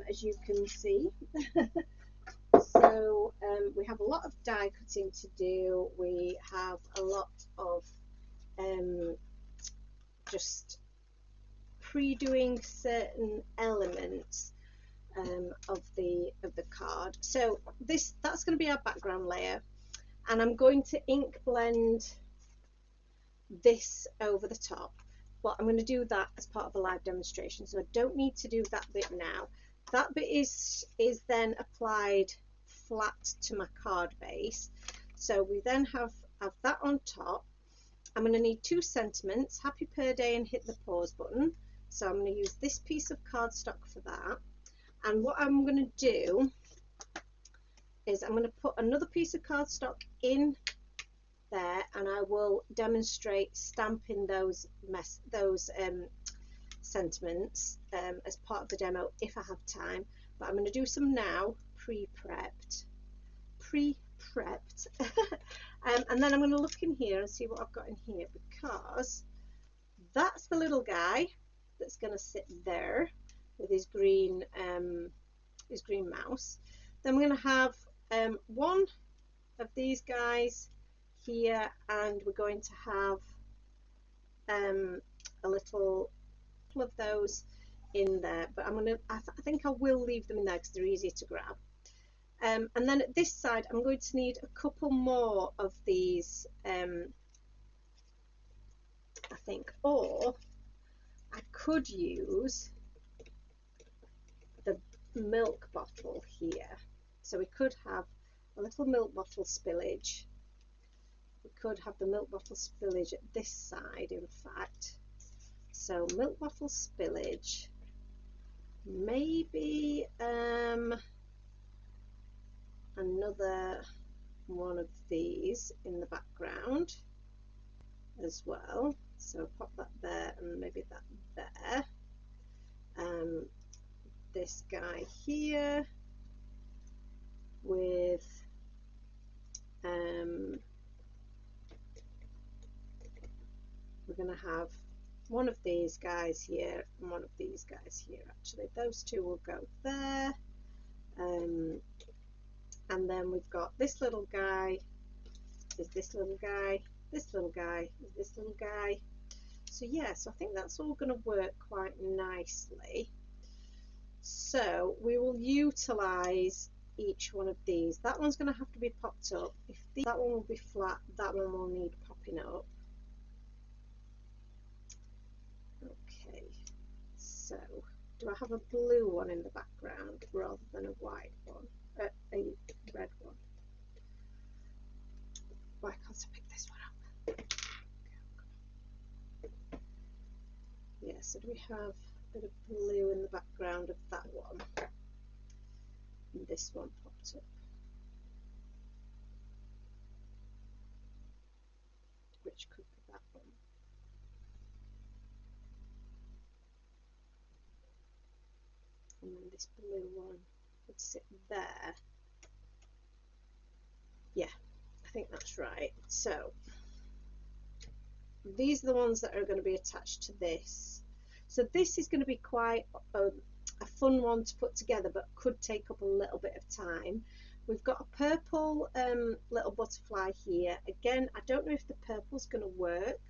As you can see. So we have a lot of die cutting to do. We have a lot of just pre-doing certain elements of the card. So that's going to be our background layer, and I'm going to ink blend this over the top. But I'm going to do that as part of a live demonstration, so I don't need to do that bit now. That bit is then applied flat to my card base. So we then have that on top. I'm going to need 2 sentiments, happy per day and hit the pause button. So I'm going to use this piece of cardstock for that. And what I'm going to do is I'm going to put another piece of cardstock in there, and I will demonstrate stamping those sentiments as part of the demo if I have time. But I'm going to do some now, pre-prepped. And then I'm going to look in here and see what I've got in here, because that's the little guy that's going to sit there with his green mouse. Then we're going to have one of these guys here, and we're going to have a little of those in there, but I think I will leave them in there because they're easier to grab. And then at this side I'm going to need a couple more of these, I think, or I could use the milk bottle here. So we could have a little milk bottle spillage. We could have the milk bottle spillage at this side, in fact. So milk bottle spillage, maybe another one of these in the background as well. So pop that there and maybe that there. This guy here with we're going to have one of these guys here and one of these guys here. Actually, those two will go there. And then we've got this little guy, is this little guy, this little guy, is this little guy. So yeah, so I think that's all going to work quite nicely. So we will utilize each one of these. That one's going to have to be popped up. That one will be flat, that one will need popping up. Okay, so do I have a blue one in the background rather than a white one, a red one? Why can't I pick this one up? Yeah, so do we have a bit of blue in the background of that one? And this one popped up. Which could be that one. And then this blue one would sit there. Yeah, I think that's right. So these are the ones that are going to be attached to this. So this is going to be quite a fun one to put together, but could take up a little bit of time. We've got a purple little butterfly here. Again, I don't know if the purple's going to work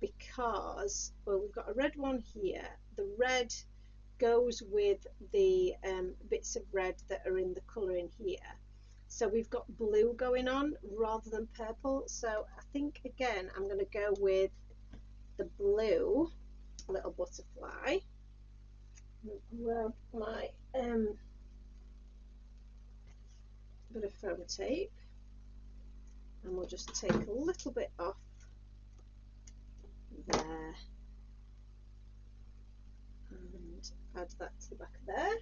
because, well, we've got a red one here. The red goes with the bits of red that are in the colour in here. So we've got blue going on rather than purple. So I think, again, I'm going to go with the blue little butterfly. Grab my bit of foam tape, and we'll just take a little bit off there and add that to the back of there.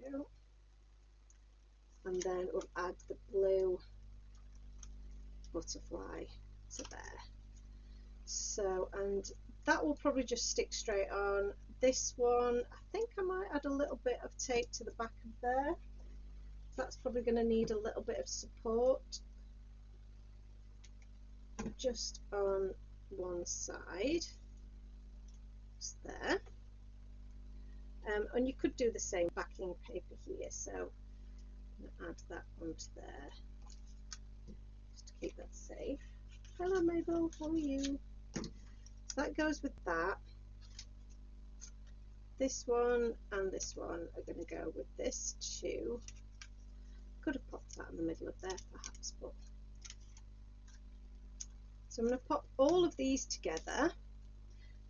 There we go. And then we'll add the blue butterfly to there. So, and that will probably just stick straight on. This one, I think I might add a little bit of tape to the back of there. That's probably going to need a little bit of support just on one side, just there. And you could do the same backing paper here, so I'm going to add that onto there just to keep that safe. Hello Mabel, how are you? So that goes with that. This one and this one are going to go with this too. Could have popped that in the middle of there perhaps, but so I'm going to pop all of these together,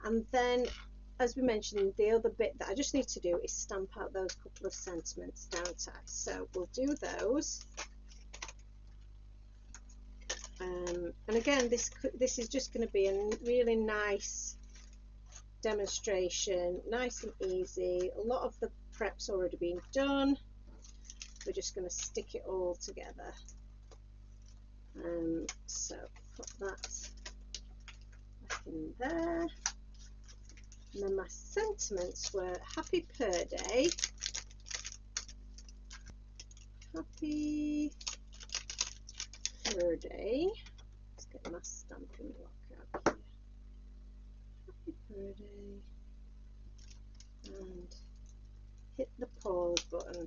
and then, as we mentioned, the other bit that I just need to do is stamp out those couple of sentiments down tight. So we'll do those. And again, this is just going to be a really nice demonstration, nice and easy. A lot of the prep's already been done. We're just going to stick it all together. So put that back in there. And then my sentiments were happy per day, happy per day. Let's get my stamping block out here. Happy per day, and hit the pause button.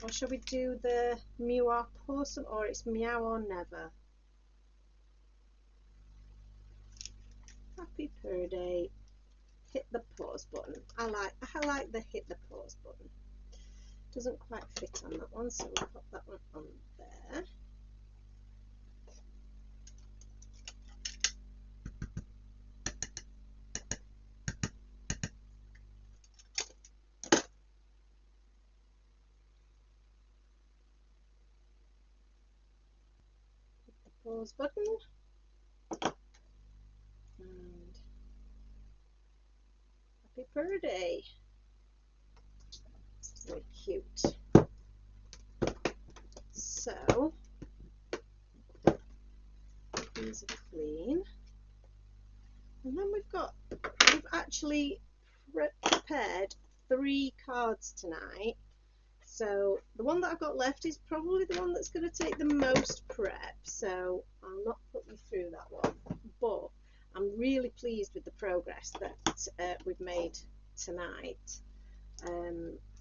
Or shall we do the mew or possum, or it's meow or never? Happy per day, hit the pause button. I like the hit the pause button. Doesn't quite fit on that one, so we'll pop that one on there. Hit the pause button. And happy birthday. It's very cute. So these are clean, and then we've actually prepared 3 cards tonight. So the one that I've got left is probably the one that's going to take the most prep, so I'll not put you through that one, but I'm really pleased with the progress that we've made tonight.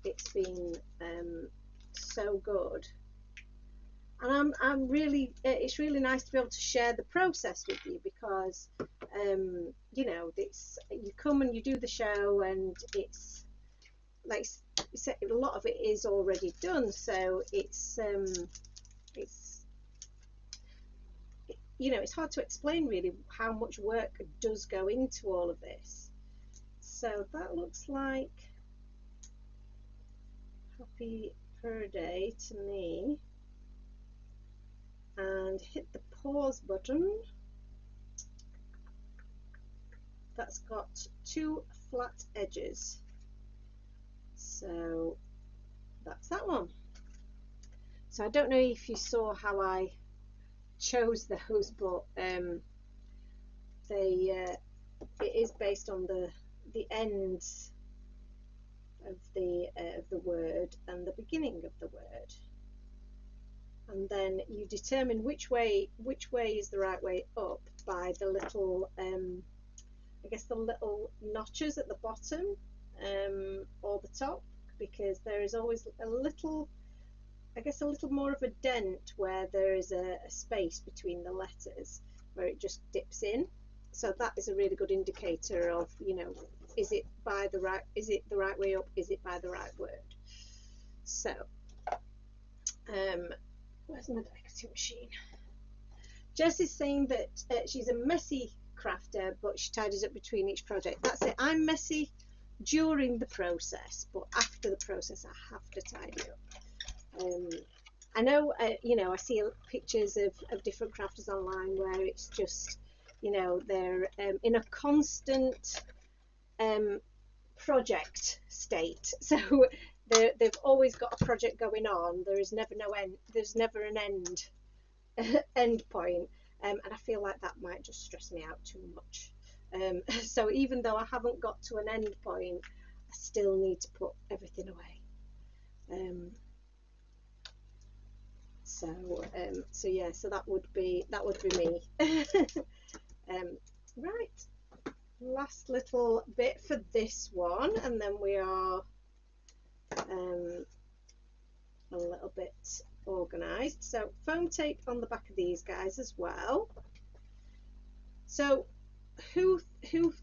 It's been so good, and I'm really, it's really nice to be able to share the process with you, because you know, it's, you come and you do the show, and it's like a lot of it is already done, so it's you know, it's hard to explain really how much work does go into all of this. So that looks like happy per day to me, and hit the pause button. That's got 2 flat edges, so that's that one. So I don't know if you saw how I chose those, but it is based on the ends of the word and the beginning of the word, and then you determine which way is the right way up by the little I guess the little notches at the bottom or the top, because there is always a little, I guess, a little more of a dent where there is a space between the letters where it just dips in. So that is a really good indicator of, you know, is it the right way up, is it by the right word. So Where's my decorating machine? Jess is saying that she's a messy crafter, but she tidies up between each project. That's it. I'm messy during the process, but after the process I have to tidy up. I know, you know, I see pictures of different crafters online where it's just, you know, they're in a constant project state. So they've always got a project going on. There is never no end. There's never an end point. And I feel like that might just stress me out too much. So even though I haven't got to an end point, I still need to put everything away. So yeah, so that would be me. Right, last little bit for this one, and then we are a little bit organized. So foam tape on the back of these guys as well. So who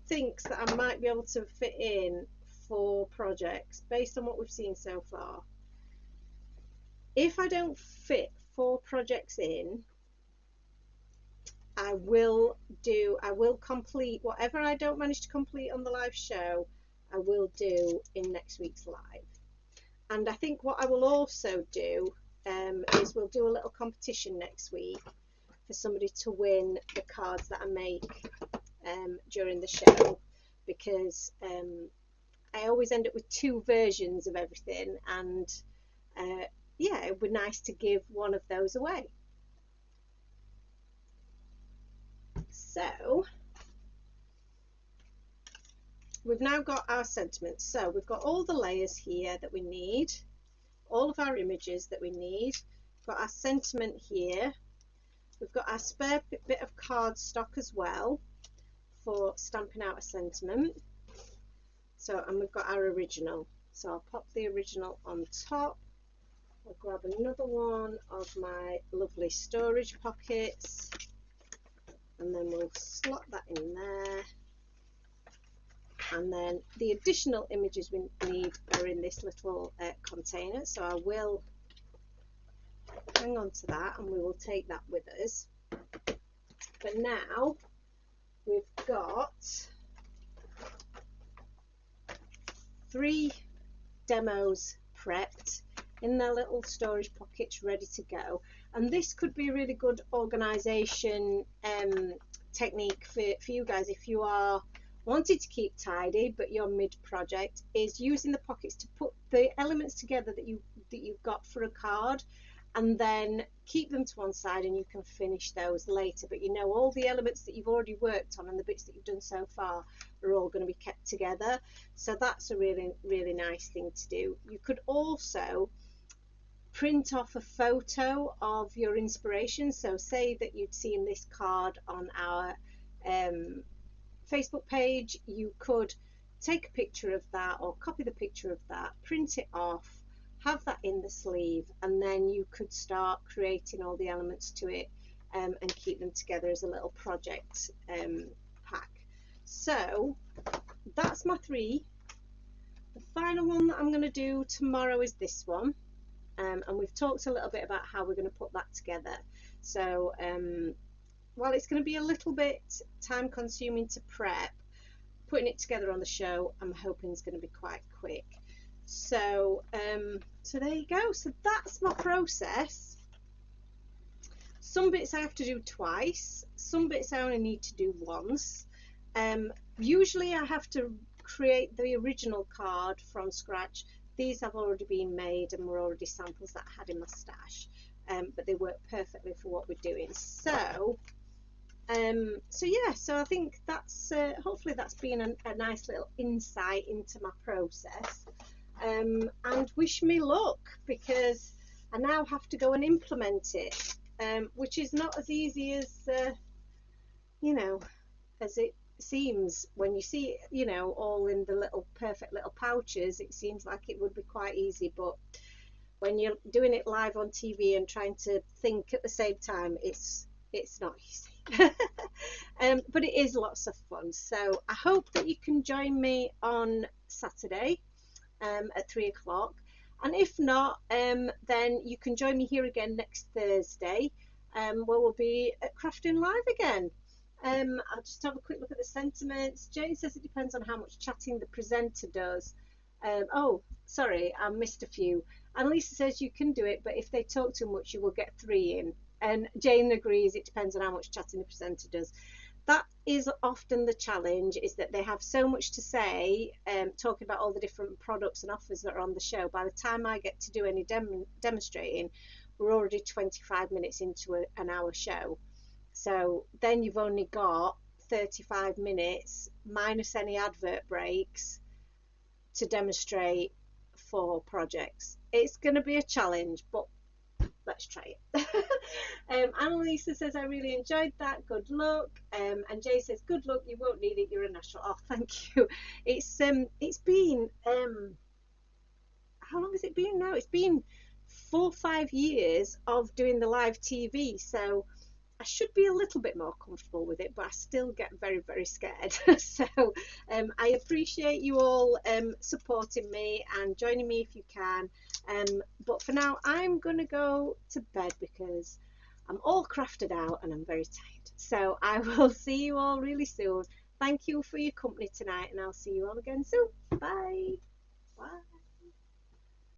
thinks that I might be able to fit in 4 projects based on what we've seen so far? If I don't fit 4 projects in, I will complete whatever I don't manage to complete on the live show. I will do in next week's live. And I think what I will also do is we'll do a little competition next week for somebody to win the cards that I make during the show, because I always end up with 2 versions of everything, and yeah, it would be nice to give one of those away. So we've now got our sentiments. So we've got all the layers here that we need, all of our images that we need. We've got our sentiment here. We've got our spare bit of cardstock as well for stamping out a sentiment. So, and we've got our original. So I'll pop the original on top. I'll grab another one of my lovely storage pockets, and then we'll slot that in there. And then the additional images we need are in this little container, so I will hang on to that and we will take that with us. But now we've got 3 demos prepped in their little storage pockets ready to go, and this could be a really good organization technique for you guys if you are wanting to keep tidy but you're mid-project, is using the pockets to put the elements together that you've got for a card, and then keep them to one side and you can finish those later. But you know, all the elements that you've already worked on and the bits that you've done so far are all going to be kept together. So that's a really, really nice thing to do. You could also print off a photo of your inspiration. So say that you'd seen this card on our Facebook page, you could take a picture of that or copy the picture of that, print it off, have that in the sleeve, and then you could start creating all the elements to it and keep them together as a little project pack. So that's my 3. The final one that I'm going to do tomorrow is this one, and we've talked a little bit about how we're going to put that together. So while it's going to be a little bit time consuming to prep, putting it together on the show I'm hoping is going to be quite quick. So so there you go. So that's my process. Some bits I have to do twice, some bits I only need to do once. Usually I have to create the original card from scratch. These have already been made and were already samples that I had in my stash, but they work perfectly for what we're doing. So so yeah, so I think that's hopefully that's been a nice little insight into my process, and wish me luck, because I now have to go and implement it, which is not as easy as you know, as it seems. When you see it, you know, all in the little perfect little pouches, it seems like it would be quite easy, but when you're doing it live on TV and trying to think at the same time, it's not easy. But it is lots of fun. So I hope that you can join me on Saturday at 3 o'clock. And if not, then you can join me here again next Thursday, where we'll be at Crafting Live again. I'll just have a quick look at the sentiments. Jane says it depends on how much chatting the presenter does. Oh, sorry, I missed a few. And Lisa says you can do it, but if they talk too much, you will get 3 in. And Jane agrees it depends on how much chatting the presenter does. That is often the challenge, is that they have so much to say, talking about all the different products and offers that are on the show. By the time I get to do any demonstrating, we're already 25 minutes into an hour show. So then you've only got 35 minutes minus any advert breaks to demonstrate 4 projects. It's going to be a challenge, but let's try it. Annalisa says, I really enjoyed that. Good luck. And Jay says, good luck. You won't need it. You're a natural. Oh, thank you. It's been how long has it been now? It's been 4 or 5 years of doing the live TV. So I should be a little bit more comfortable with it, but I still get very, very scared. So I appreciate you all supporting me and joining me if you can. But for now, I'm going to go to bed because I'm all crafted out and I'm very tired. So I will see you all really soon. Thank you for your company tonight, and I'll see you all again soon. Bye. Bye.